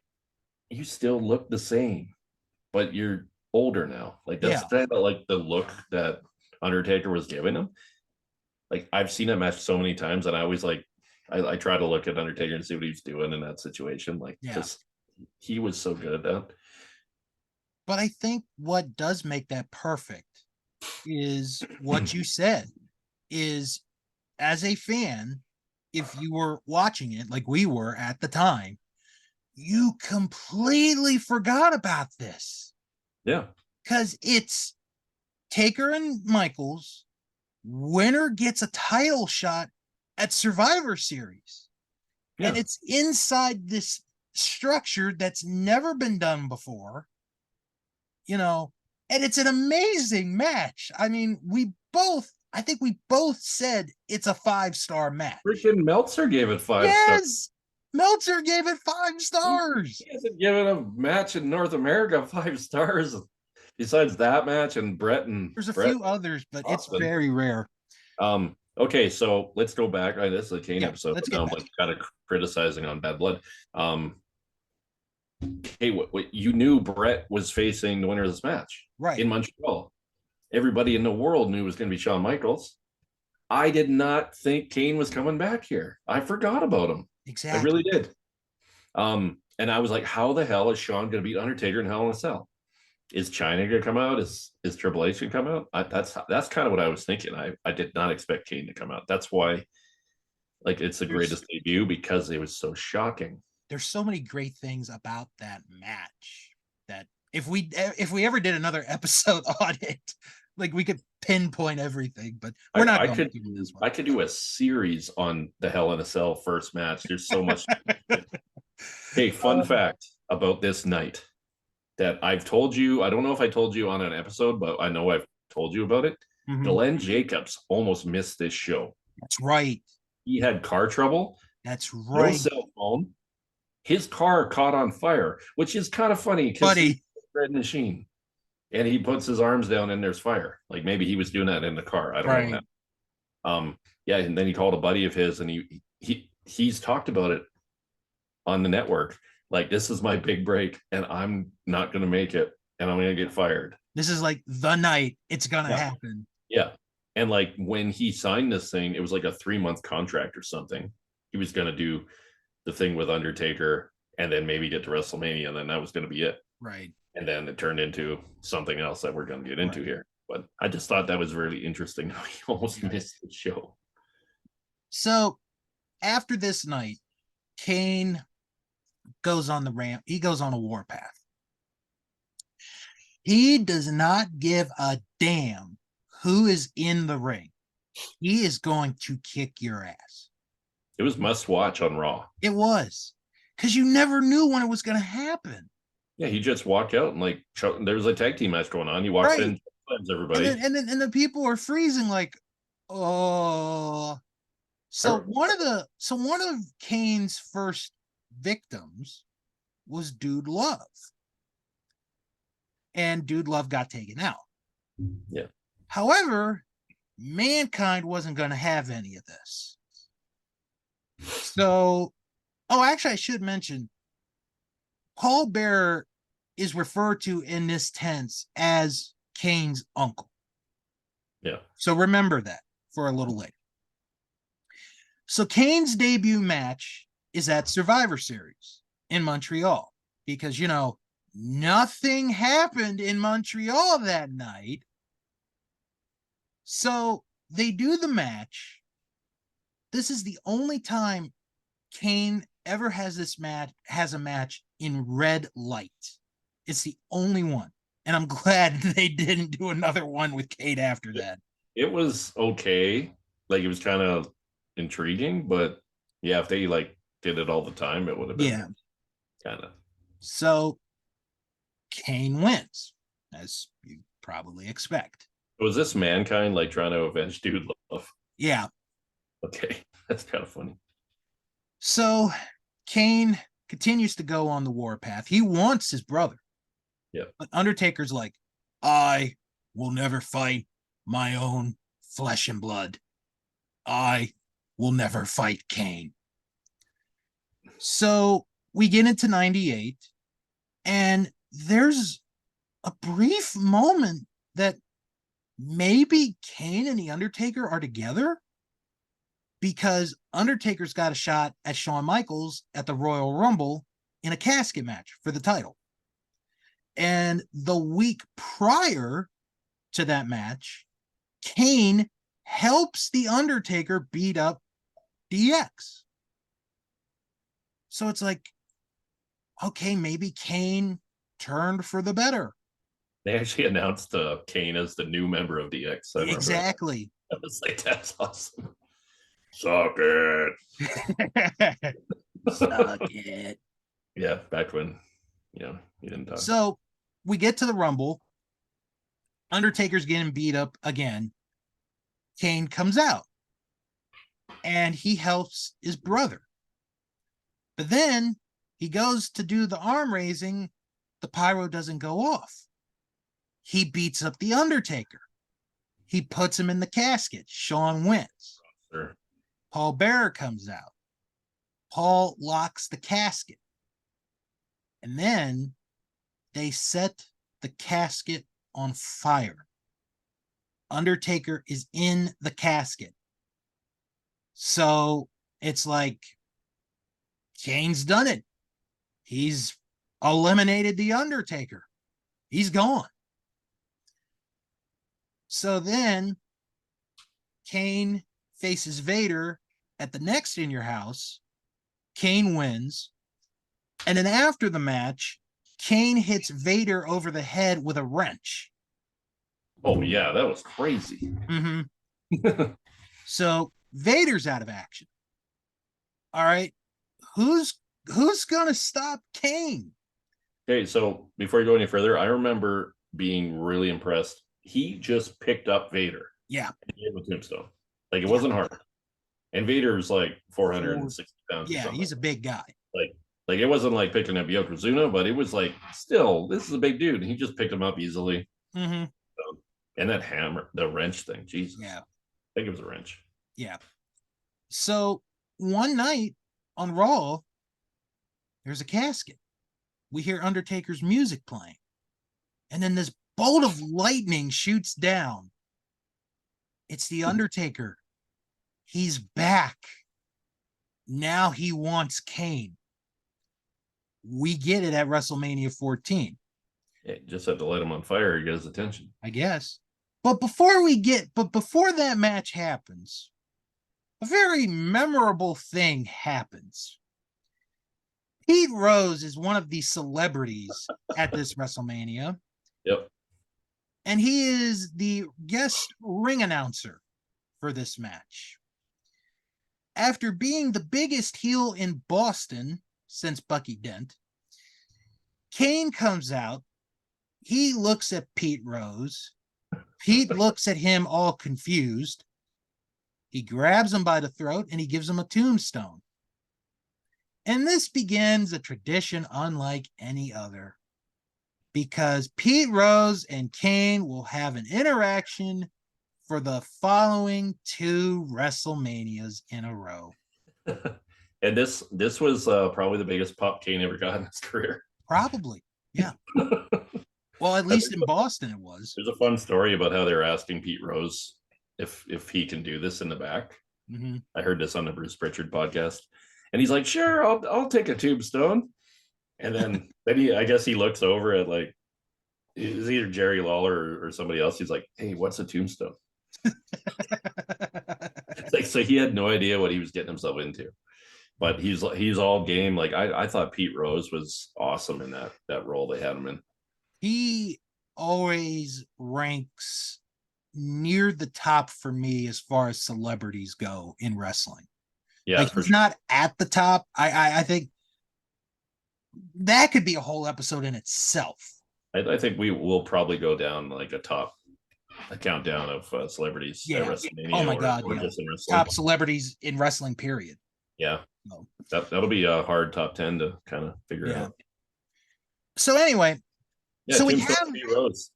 you still look the same, but you're older now. Like that's kind of like the look that Undertaker was giving him. Like I've seen that match so many times, and I always like I try to look at Undertaker and see what he's doing in that situation. Like, just he was so good at that. But I think what does make that perfect is what you said, is as a fan, if you were watching it like we were at the time, you completely forgot about this. Yeah. Because it's Taker and Michaels, winner gets a title shot at Survivor Series. Yeah. And it's inside this structure that's never been done before, and it's an amazing match. I mean, I think we both said it's a 5-star match. Freaking Meltzer gave it 5 stars. Yes, Meltzer gave it 5 stars. He hasn't given a match in North America 5 stars besides that match and Brett and There's a Brett few others, but Austin. it's very rare. Okay, so let's go back. This is a Kane episode. Let's but now get I'm like kind of criticizing on Bad Blood. Hey, what you knew Brett was facing the winner of this match, right, in Montreal. Everybody in the world knew it was going to be Shawn Michaels. I did not think Kane was coming back here. I forgot about him. Exactly. I really did. And I was like, how the hell is Shawn going to beat Undertaker in Hell in a Cell? Is China going to come out? Is Triple H going to come out? That's kind of what I was thinking. I did not expect Kane to come out. That's why, like, it's the greatest debut, because it was so shocking. There's so many great things about that match that if we ever did another episode on it, like, we could pinpoint everything, but we're not going to do this one. I could do a series on the Hell in a Cell first match. There's so much. Hey, fun fact about this night that I've told you. I don't know if I told you on an episode, but I know I've told you about it. Mm-hmm. Glenn Jacobs almost missed this show. That's right. He had car trouble. That's right. No cell phone. His car caught on fire, which is kind of funny because he's a red machine. And he puts his arms down and there's fire. Like, maybe he was doing that in the car. I don't know that. Yeah, and then he called a buddy of his, and he's talked about it on the network. Like, this is my big break, and I'm not going to make it, and I'm going to get fired. This is like the night it's going to happen. Yeah. And like, when he signed this thing, it was like a 3-month contract or something. He was going to do the thing with Undertaker and then maybe get to WrestleMania, and then that was going to be it. Right. And then it turned into something else that we're going to get into here. But I just thought that was really interesting how he almost missed the show. So after this night, Kane goes on the ramp. He goes on a warpath. He does not give a damn who is in the ring. He is going to kick your ass. It was must watch on Raw. It was, because you never knew when it was going to happen. Yeah, he just walked out and like there was a tag team match going on. He walks in, slams everybody, and then the people are freezing like, oh. So one of Kane's first victims was Dude Love, and Dude Love got taken out. Yeah. However, Mankind wasn't going to have any of this. So, actually, I should mention, Paul Bearer is referred to in this tense as Kane's uncle. Yeah. So remember that for a little later. So Kane's debut match is at Survivor Series in Montreal, because, nothing happened in Montreal that night. So they do the match. This is the only time Kane ever has a match in red light. It's the only one. And I'm glad they didn't do another one with Kane after that. It was okay. Like, it was kind of intriguing, but yeah, if they like did it all the time, it would have been kind of. So Kane wins, as you probably expect. Was this Mankind like trying to avenge Dude Love? Yeah. Okay, that's kind of funny. So Kane continues to go on the warpath. He wants his brother. Yeah. But Undertaker's like, I will never fight my own flesh and blood. I will never fight Kane. So we get into 98, and there's a brief moment that maybe Kane and The Undertaker are together, because Undertaker's got a shot at Shawn Michaels at the Royal Rumble in a casket match for the title. And the week prior to that match, Kane helps The Undertaker beat up DX. So it's like, okay, maybe Kane turned for the better. They actually announced Kane as the new member of DX. I remember Exactly. that. I was like, that's awesome. Suck it. Suck it. Yeah, back when, he didn't talk. So we get to the Rumble. Undertaker's getting beat up again. Kane comes out and he helps his brother. But then he goes to do the arm raising. The pyro doesn't go off. He beats up the Undertaker. He puts him in the casket. Shawn wins. Sure. Paul Bearer comes out. Paul locks the casket. And then they set the casket on fire. Undertaker is in the casket. So it's like Kane's done it. He's eliminated the Undertaker. He's gone. So then Kane faces Vader at the next In Your House. Kane wins. And then after the match, Kane hits Vader over the head with a wrench. Oh, yeah, that was crazy. Mm-hmm. So Vader's out of action. All right. Who's gonna stop Kane? Okay, so before you go any further, I remember being really impressed. He just picked up Vader. Yeah. And gave him a tombstone. Like, it wasn't hard. And Vader's like 460 pounds. Yeah, he's a big guy. Like it wasn't like picking up Yokozuna, but it was like, still, this is a big dude. And he just picked him up easily. Mm-hmm. And that hammer, the wrench thing, Jesus. Yeah. I think it was a wrench. Yeah. So one night on Raw, there's a casket. We hear Undertaker's music playing. And then this bolt of lightning shoots down. It's the Undertaker. He's back. Now he wants Kane. We get it at WrestleMania 14. Yeah, just had to light him on fire to get his attention, I guess. But before that match happens, a very memorable thing happens. Pete Rose is one of the celebrities at this WrestleMania. Yep. And he is the guest ring announcer for this match. After being the biggest heel in Boston since Bucky Dent, Kane comes out. He looks at Pete Rose. Pete looks at him all confused. He grabs him by the throat and he gives him a tombstone. And this begins a tradition unlike any other, because Pete Rose and Kane will have an interaction for the following 2 WrestleManias in a row. And this was probably the biggest pop Kane ever got in his career. Probably, yeah. Well, at least in Boston it was. There's a fun story about how they were asking Pete Rose if he can do this in the back. Mm-hmm. I heard this on the Bruce Pritchard podcast, and he's like, "Sure, I'll take a tombstone." And then I guess he looks over at, like, it's either Jerry Lawler or somebody else. He's like, "Hey, what's a tombstone?" Like, so he had no idea what he was getting himself into, but he's all game. Like, I thought Pete Rose was awesome in that role they had him in. He always ranks near the top for me as far as celebrities go in wrestling. Yeah, like, he's not at the top. I think that could be a whole episode in itself. I think we will probably go down like a countdown of celebrities at WrestleMania. Oh my God, or yeah. just in wrestling. Top celebrities in wrestling, period. Yeah. So, That'll be a hard top 10 to kind of figure out. So anyway, yeah, so we have Pete Rose.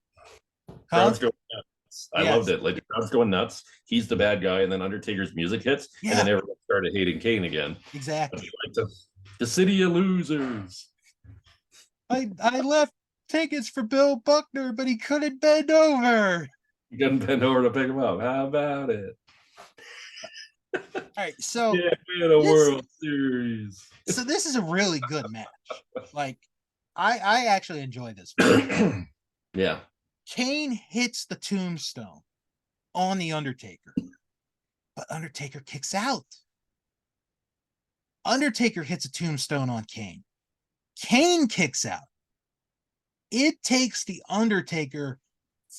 Crowd's going nuts. I loved it. Like, the crowd's going nuts. He's the bad guy, and then Undertaker's music hits, and then everyone started hating Kane again. Exactly. Like the city of losers. I left tickets for Bill Buckner, but he couldn't bend over. You couldn't bend over to pick him up. How about it? All right, so we had a World Series. So this is a really good match. Like, I actually enjoy this. Yeah. Kane hits the tombstone on the Undertaker, but Undertaker kicks out. Undertaker hits a tombstone on Kane. Kane kicks out. It takes the Undertaker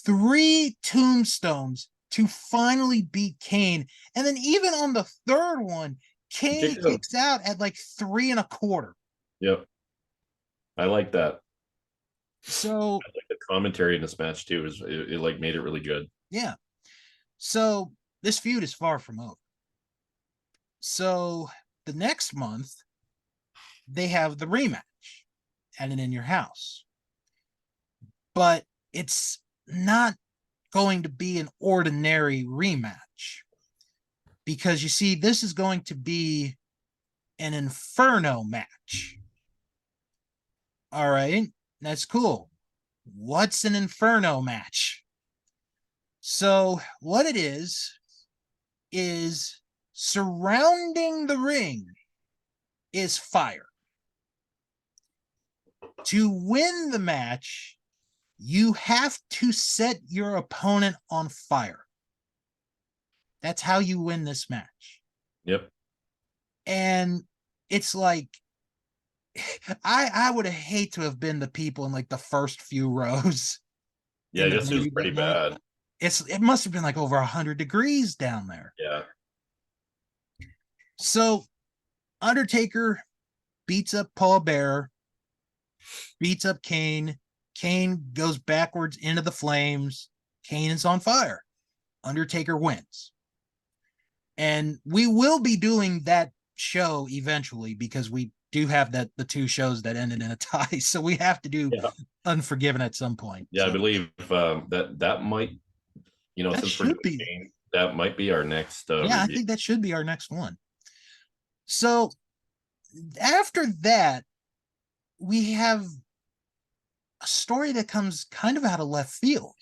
3 tombstones to finally beat Kane. And then even on the third one, Kane kicks out at like 3 1/4. Yep. I like that. So I like the commentary in this match too. It like made it really good. yeah. So this feud is far from over. So the next month, they have the rematch at an In Your House. But it's not going to be an ordinary rematch, because you see, this is going to be an Inferno match. All right, that's cool. What's an Inferno match? So what it is surrounding the ring is fire. To win the match, you have to set your opponent on fire. That's how you win this match. Yep. And it's like, I would hate to have been the people in like the first few rows. Yeah, this was pretty bad. It must have been like over 100 degrees down there. Yeah. So Undertaker beats up Paul Bearer, beats up Kane. Kane goes backwards into the flames. Kane is on fire. Undertaker wins. And we will be doing that show eventually, because we do have the 2 shows that ended in a tie. So we have to do Unforgiven at some point. Yeah, so. I believe that might, that since should be Kane, that might be our next yeah, review. I think that should be our next one. So after that, we have a story that comes kind of out of left field,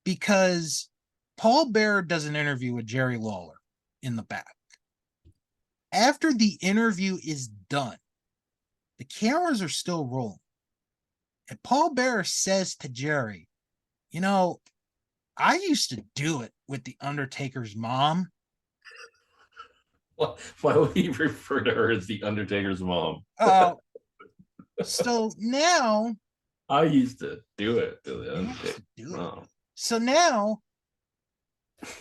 because Paul Bearer does an interview with Jerry Lawler in the back. After the interview is done, the cameras are still rolling. And Paul Bearer says to Jerry, I used to do it with the Undertaker's mom. Why would he refer to her as the Undertaker's mom? So now I used to do it to the Undertaker's mom. So now,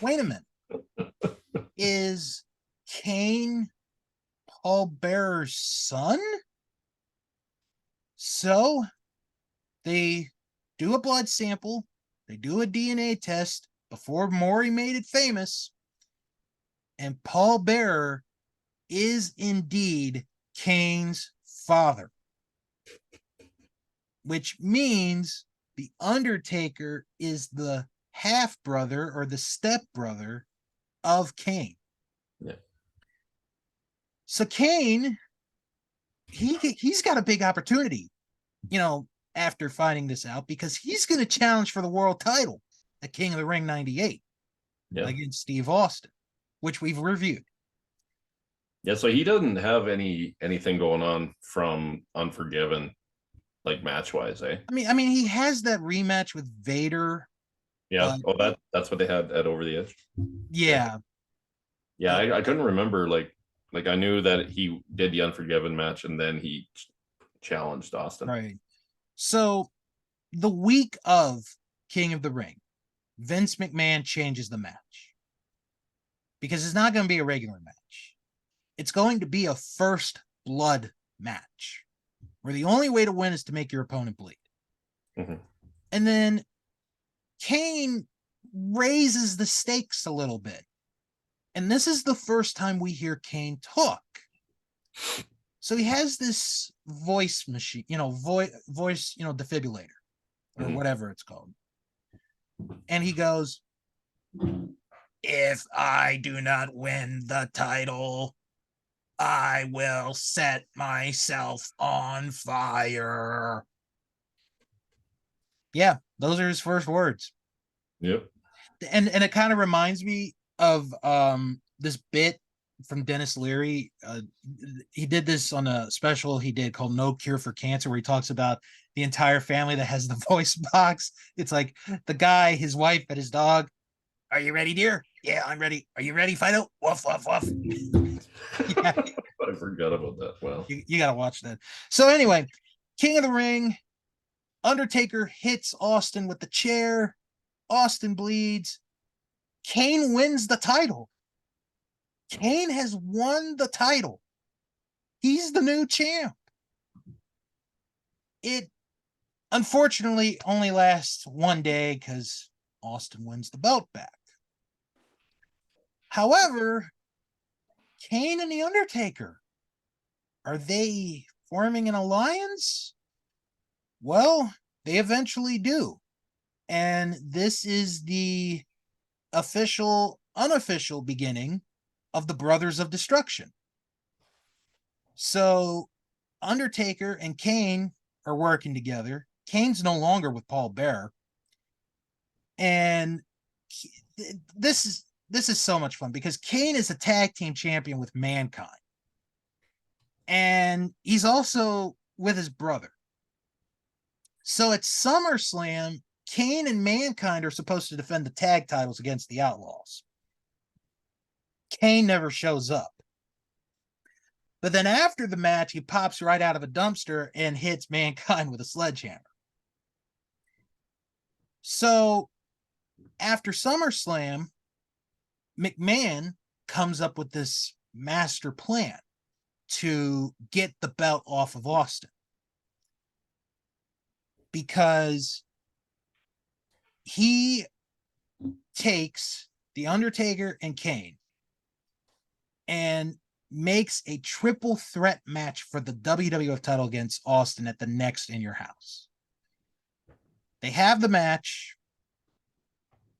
wait a minute. Is Kane Paul Bearer's son? So they do a blood sample, they do a DNA test before Maury made it famous, and Paul Bearer is indeed Kane's father, which means the Undertaker is the half brother or the step brother of Kane. Yeah. So Kane, he's got a big opportunity, after finding this out, because he's going to challenge for the world title at King of the Ring 98 against Steve Austin, which we've reviewed. Yeah, so he doesn't have anything going on from Unforgiven, like match-wise, eh? I mean, he has that rematch with Vader. Yeah. That's what they had at Over the Edge. Yeah. Yeah, I couldn't remember. Like I knew that he did the Unforgiven match, and then he challenged Austin. Right. So the week of King of the Ring, Vince McMahon changes the match, because it's not going to be a regular match. It's going to be a first blood match, where the only way to win is to make your opponent bleed. Mm-hmm. And then Kane raises the stakes a little bit. And this is the first time we hear Kane talk. So he has this voice machine, voice, defibrillator, or whatever it's called. And he goes, "If I do not win the title, I will set myself on fire." Yeah, those are his first words. Yep. And it kind of reminds me of this bit from Dennis Leary. He did this on a special he did called No Cure for Cancer, where he talks about the entire family that has the voice box. It's like the guy, his wife, and his dog. "Are you ready, dear?" "Yeah, I'm ready." "Are you ready, Fido?" "Woof, woof, woof." Yeah. I forgot about that. Well, You got to watch that. So anyway, King of the Ring, Undertaker hits Austin with the chair. Austin bleeds. Kane wins the title. Kane has won the title. He's the new champ. It unfortunately only lasts one day because Austin wins the belt back. However, Kane and The Undertaker, are they forming an alliance? Well, they eventually do. And this is the official, unofficial beginning of the Brothers of Destruction. So Undertaker and Kane are working together. Kane's no longer with Paul Bearer. And this is so much fun because Kane is a tag team champion with Mankind. And he's also with his brother. So at SummerSlam, Kane and Mankind are supposed to defend the tag titles against the Outlaws. Kane never shows up. But then after the match, he pops right out of a dumpster and hits Mankind with a sledgehammer. So after SummerSlam, McMahon comes up with this master plan to get the belt off of Austin. Because he takes The Undertaker and Kane and makes a triple threat match for the WWF title against Austin at the next In Your House. They have the match.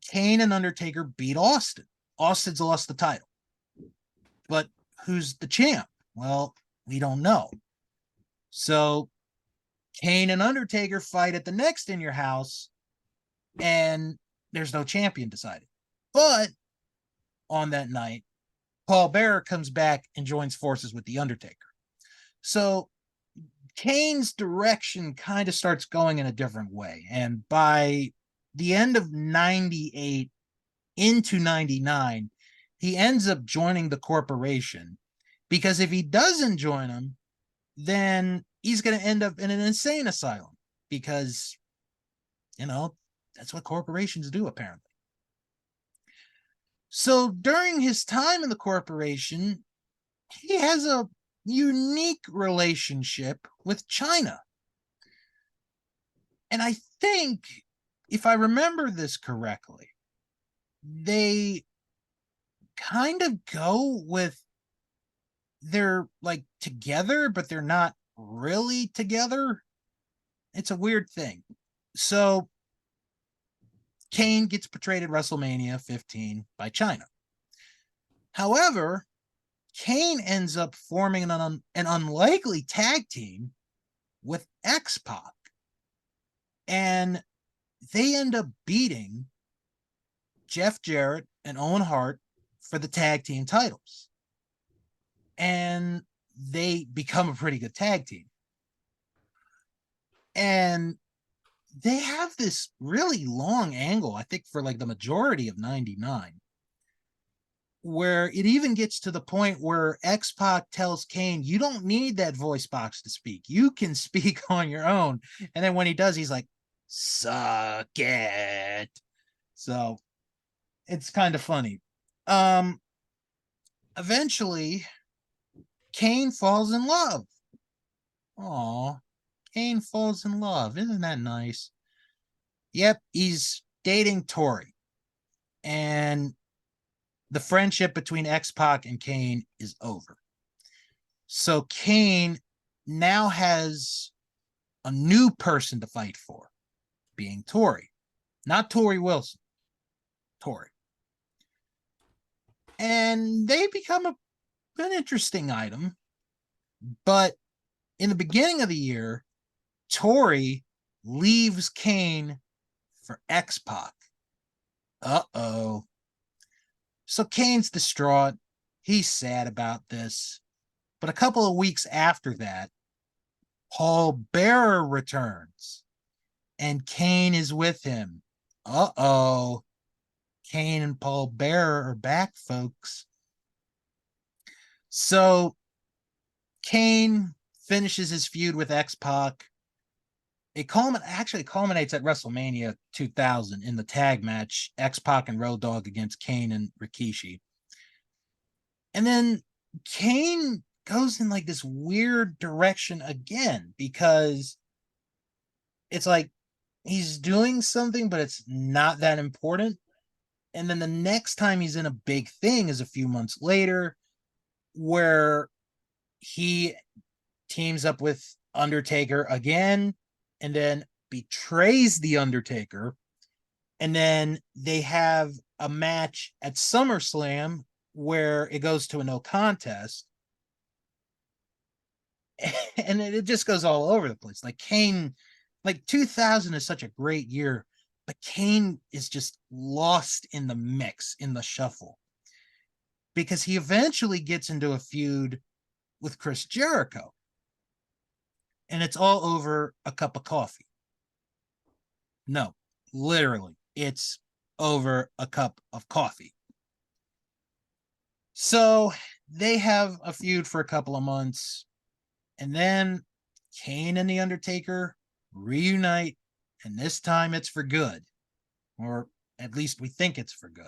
Kane and Undertaker beat Austin. Austin's lost the title. But who's the champ? Well, we don't know. So Kane and Undertaker fight at the next In Your House, and there's no champion decided. But on that night, Paul Bearer comes back and joins forces with The Undertaker. So Kane's direction kind of starts going in a different way. And by the end of 98 into 99, he ends up joining the corporation, because if he doesn't join them, then he's going to end up in an insane asylum, because, that's what corporations do, apparently. So during his time in the corporation, he has a unique relationship with China. And I think, if I remember this correctly, they kind of go with, they're like together, but they're not really together. It's a weird thing. So Kane gets portrayed at WrestleMania 15 by China. However, Kane ends up forming an unlikely tag team with X-Pac. And they end up beating Jeff Jarrett and Owen Hart for the tag team titles. And they become a pretty good tag team. And they have this really long angle, I think, for like the majority of 99, where it even gets to the point where X-Pac tells Kane, you don't need that voice box to speak. You can speak on your own. And then when he does, he's like, suck it. So it's kind of funny. Eventually, Kane falls in love. Aw, Kane falls in love. Isn't that nice? Yep, he's dating Tori. And the friendship between X-Pac and Kane is over. So Kane now has a new person to fight for, being Tori. Not Tori Wilson, Tori. And they become an interesting item. But in the beginning of the year, Tori leaves Kane for X-Pac. Uh-oh. So Kane's distraught. He's sad about this. But a couple of weeks after that, Paul Bearer returns. And Kane is with him. Uh-oh. Kane and Paul Bearer are back, folks. So Kane finishes his feud with X-Pac. It actually culminates at WrestleMania 2000 in the tag match, X-Pac and Road Dogg against Kane and Rikishi. And then Kane goes in like this weird direction again, because it's like he's doing something, but it's not that important. And then the next time he's in a big thing is a few months later, where he teams up with Undertaker again, and then betrays the Undertaker. And then they have a match at SummerSlam where it goes to a no contest. And it just goes all over the place. Like Kane, like 2000 is such a great year, but Kane is just lost in the mix, in the shuffle, because he eventually gets into a feud with Chris Jericho. And it's all over a cup of coffee. No, literally, it's over a cup of coffee. So they have a feud for a couple of months, and then Kane and The Undertaker reunite, and this time it's for good, or at least we think it's for good.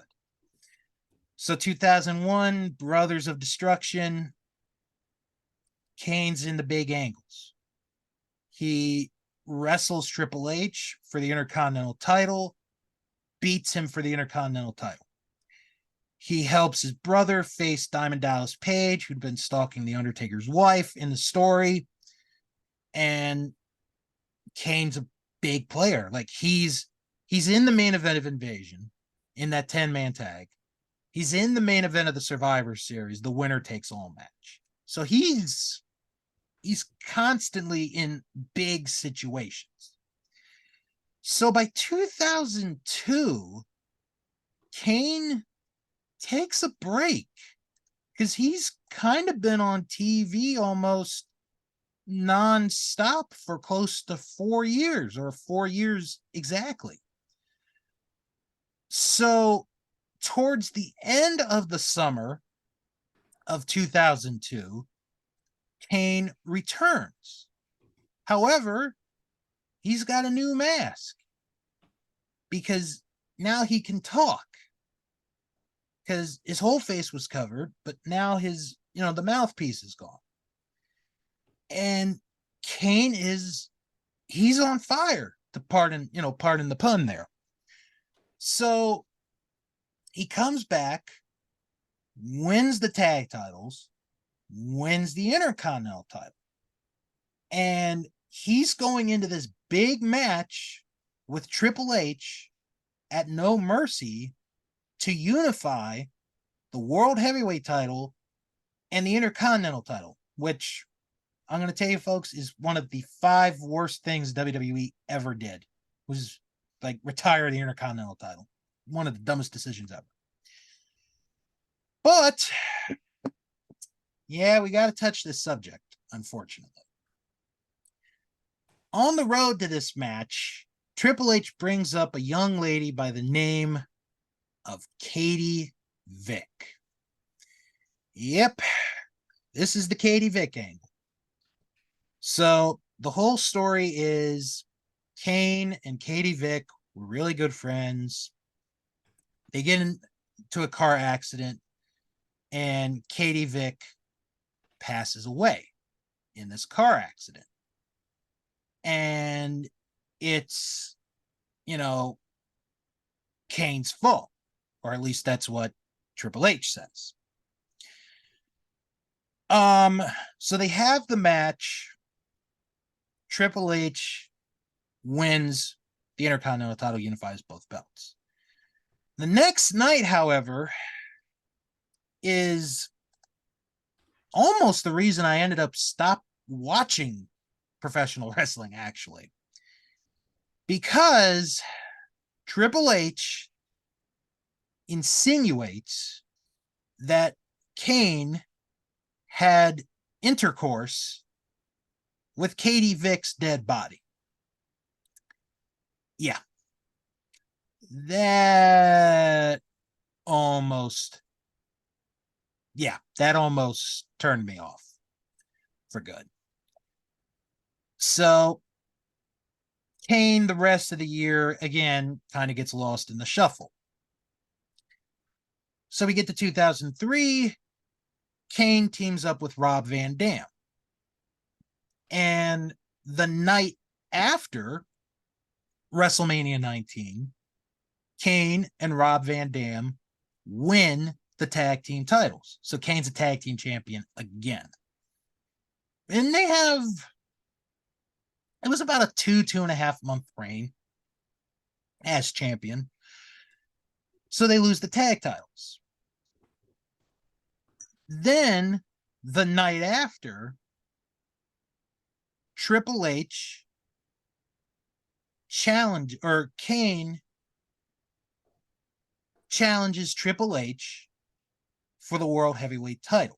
So 2001, Brothers of Destruction, Kane's in the big angles. He wrestles Triple H for the Intercontinental title, beats him for the Intercontinental title. He helps his brother face Diamond Dallas Page, who'd been stalking the Undertaker's wife in the story. And Kane's a big player. Like he's in the main event of Invasion in that 10-man tag. He's in the main event of the Survivor Series, the winner takes all match. So he's constantly in big situations. So by 2002, Kane takes a break because he's kind of been on TV almost nonstop for close to 4 years, or 4 years exactly. So towards the end of the summer of 2002, Kane returns. However, he's got a new mask because now he can talk, because his whole face was covered, but now his, the mouthpiece is gone. And Kane he's on fire, to pardon the pun there. So he comes back, wins the tag titles, wins the Intercontinental title. And he's going into this big match with Triple H at No Mercy to unify the World Heavyweight title and the Intercontinental title, which I'm going to tell you, folks, is one of the 5 worst things WWE ever did, was like retire the Intercontinental title. One of the dumbest decisions ever. But yeah, we got to touch this subject, unfortunately. On the road to this match, Triple H brings up a young lady by the name of Katie Vick. Yep, this is the Katie Vick angle. So the whole story is Kane and Katie Vick were really good friends. They get into a car accident, and Katie Vick passes away in this car accident. And it's, Kane's fault, or at least that's what Triple H says. So they have the match. Triple H wins the Intercontinental title, unifies both belts. The next night, however, is almost the reason I ended up stop watching professional wrestling, actually, because Triple H insinuates that Kane had intercourse with Katie Vick's dead body. Yeah. That almost turned me off. for good. So Kane, the rest of the year, again, kind of gets lost in the shuffle. So we get to 2003. Kane teams up with Rob Van Dam. And the night after WrestleMania 19, Kane and Rob Van Dam win the tag team titles. So Kane's a tag team champion again. And they have, it was about a 2.5 month reign as champion. So they lose the tag titles. Then the night after, Triple H Kane challenges Triple H for the World Heavyweight title.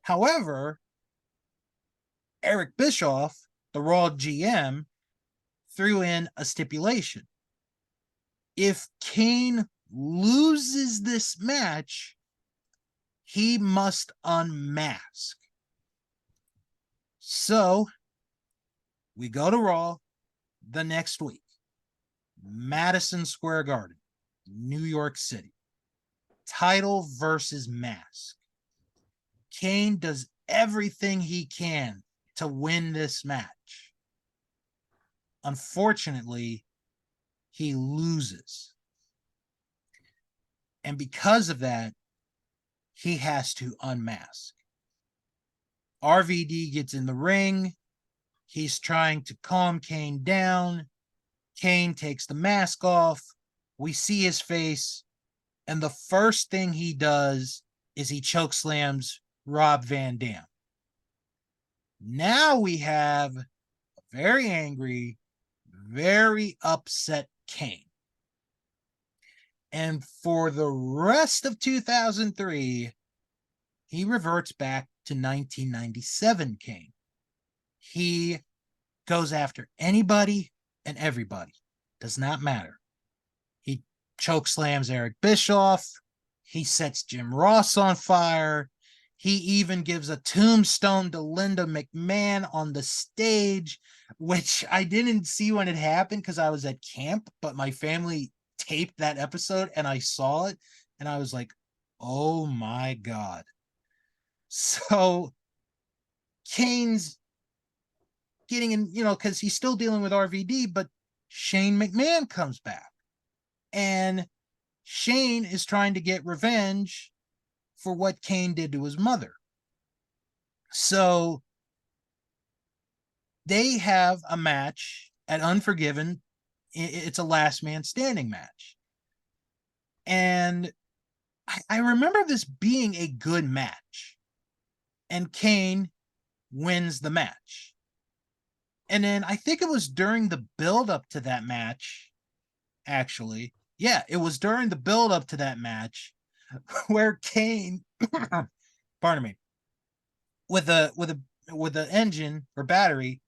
However, Eric Bischoff, the Raw GM, threw in a stipulation. If Kane loses this match, he must unmask. So we go to Raw the next week. Madison Square Garden, New York City. Title versus mask. Kane does everything he can to win this match. Unfortunately, he loses. And because of that, he has to unmask. RVD gets in the ring. He's trying to calm Kane down. Kane takes the mask off. We see his face. And the first thing he does is he chokeslams Rob Van Dam. Now we have a very angry, very upset Kane. And for the rest of 2003, he reverts back to 1997 Kane. He goes after anybody and everybody. Does not matter. He chokeslams Eric Bischoff. He sets Jim Ross on fire. He even gives a tombstone to Linda McMahon on the stage, which I didn't see when it happened because I was at camp, but my family taped that episode and I saw it and I was like, oh my God. So Kane's getting in, because he's still dealing with RVD, but Shane McMahon comes back and Shane is trying to get revenge for what Kane did to his mother. So they have a match at Unforgiven. It's a last man standing match. And I remember this being a good match. And Kane wins the match. And then I think it was during the build up to that match, actually. Yeah, it was during the build up to that match where Kane, pardon me, with the engine or battery,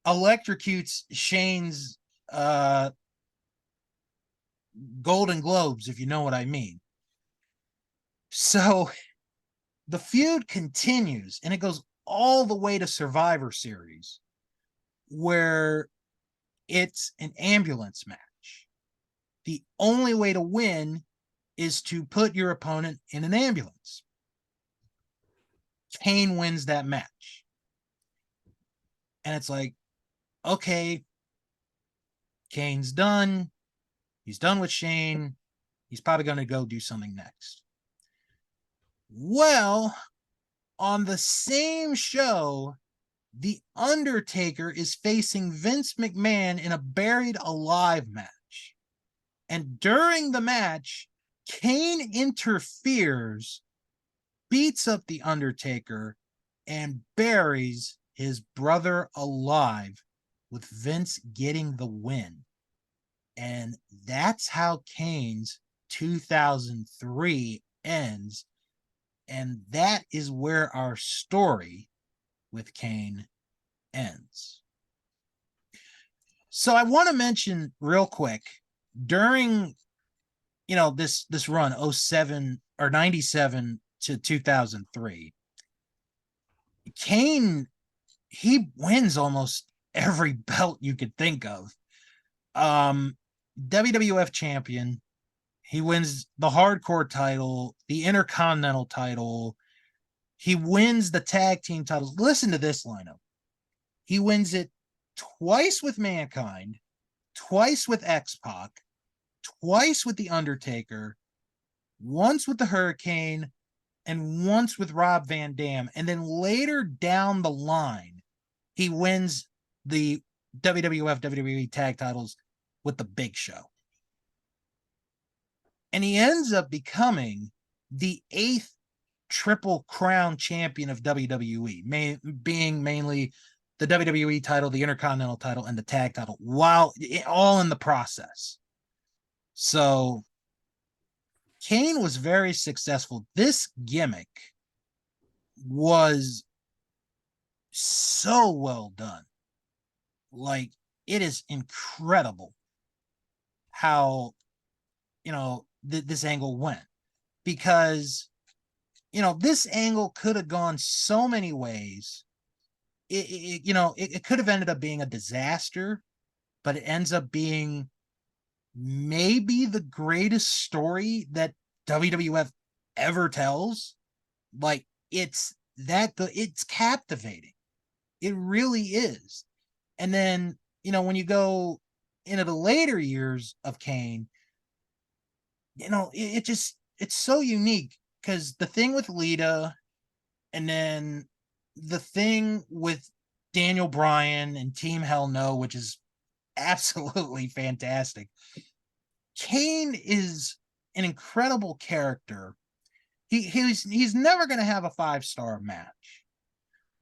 electrocutes Shane's Golden Globes, if you know what I mean. So the feud continues and it goes all the way to Survivor Series, where it's an ambulance match. The only way to win is to put your opponent in an ambulance. Kane wins that match. And it's like, okay, Kane's done. He's done with Shane. He's probably going to go do something next. Well, on the same show, The Undertaker is facing Vince McMahon in a Buried Alive match. And during the match, Kane interferes, beats up The Undertaker, and buries his brother alive, with Vince getting the win. And that's how Kane's 2003 ends. And that is where our story with Kane ends. So I want to mention real quick, during this run 07 or 97 to 2003, Kane, he wins almost every belt you could think of. WWF champion. He wins the hardcore title, the intercontinental title. He wins the tag team titles. Listen to this lineup. He wins it twice with Mankind, twice with X-Pac, twice with The Undertaker, once with the Hurricane, and once with Rob Van Dam. And then later down the line, he wins the WWF, WWE tag titles with the Big Show. And he ends up becoming the 8th Triple Crown champion of WWE, being mainly the WWE title, the Intercontinental title, and the tag title, while all in the process. So Kane was very successful. This gimmick was so well done. Like, it is incredible how, this angle went, because, this angle could have gone so many ways. It could have ended up being a disaster, but it ends up being maybe the greatest story that WWF ever tells. Like, it's that good. It's captivating. It really is. And then, when you go into the later years of Kane, it's so unique, because the thing with Lita, and then the thing with Daniel Bryan and Team Hell No, which is absolutely fantastic. Kane is an incredible character. He's never going to have a 5-star match,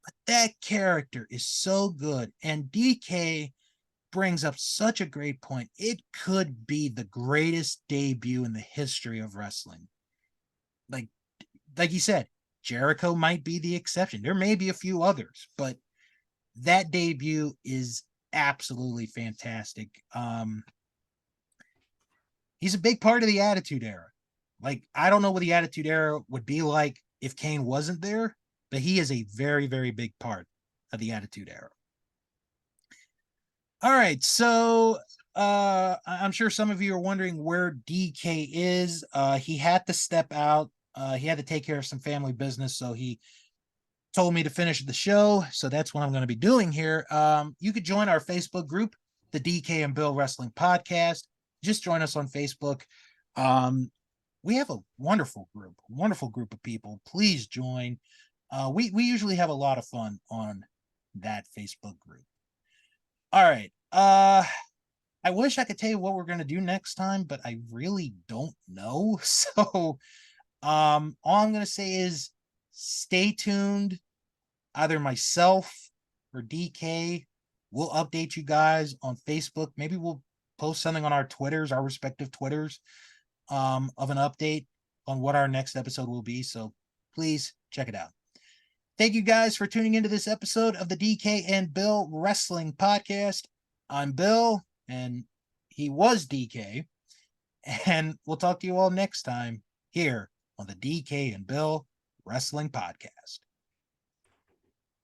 but that character is so good. And DK brings up such a great point. It could be the greatest debut in the history of wrestling. Like you said, Jericho might be the exception. There may be a few others, but that debut is absolutely fantastic. He's a big part of the Attitude Era. Like, I don't know what the Attitude Era would be like if Kane wasn't there, but he is a very, very big part of the Attitude Era. All right, so I'm sure some of you are wondering where DK is. He had to step out. He had to take care of some family business, so he told me to finish the show. So that's what I'm going to be doing here. You could join our Facebook group, the DK and Bill Wrestling Podcast. Just join us on Facebook. We have a wonderful group of people. Please join. We usually have a lot of fun on that Facebook group. All right. I wish I could tell you what we're going to do next time, but I really don't know. So all I'm going to say is stay tuned. Either myself or DK will update you guys on Facebook. Maybe we'll post something on our Twitters, our respective Twitters, of an update on what our next episode will be. So please check it out. Thank you guys for tuning into this episode of the DK and Bill Wrestling Podcast. I'm Bill, and he was DK. And we'll talk to you all next time here on the DK and Bill Wrestling Podcast.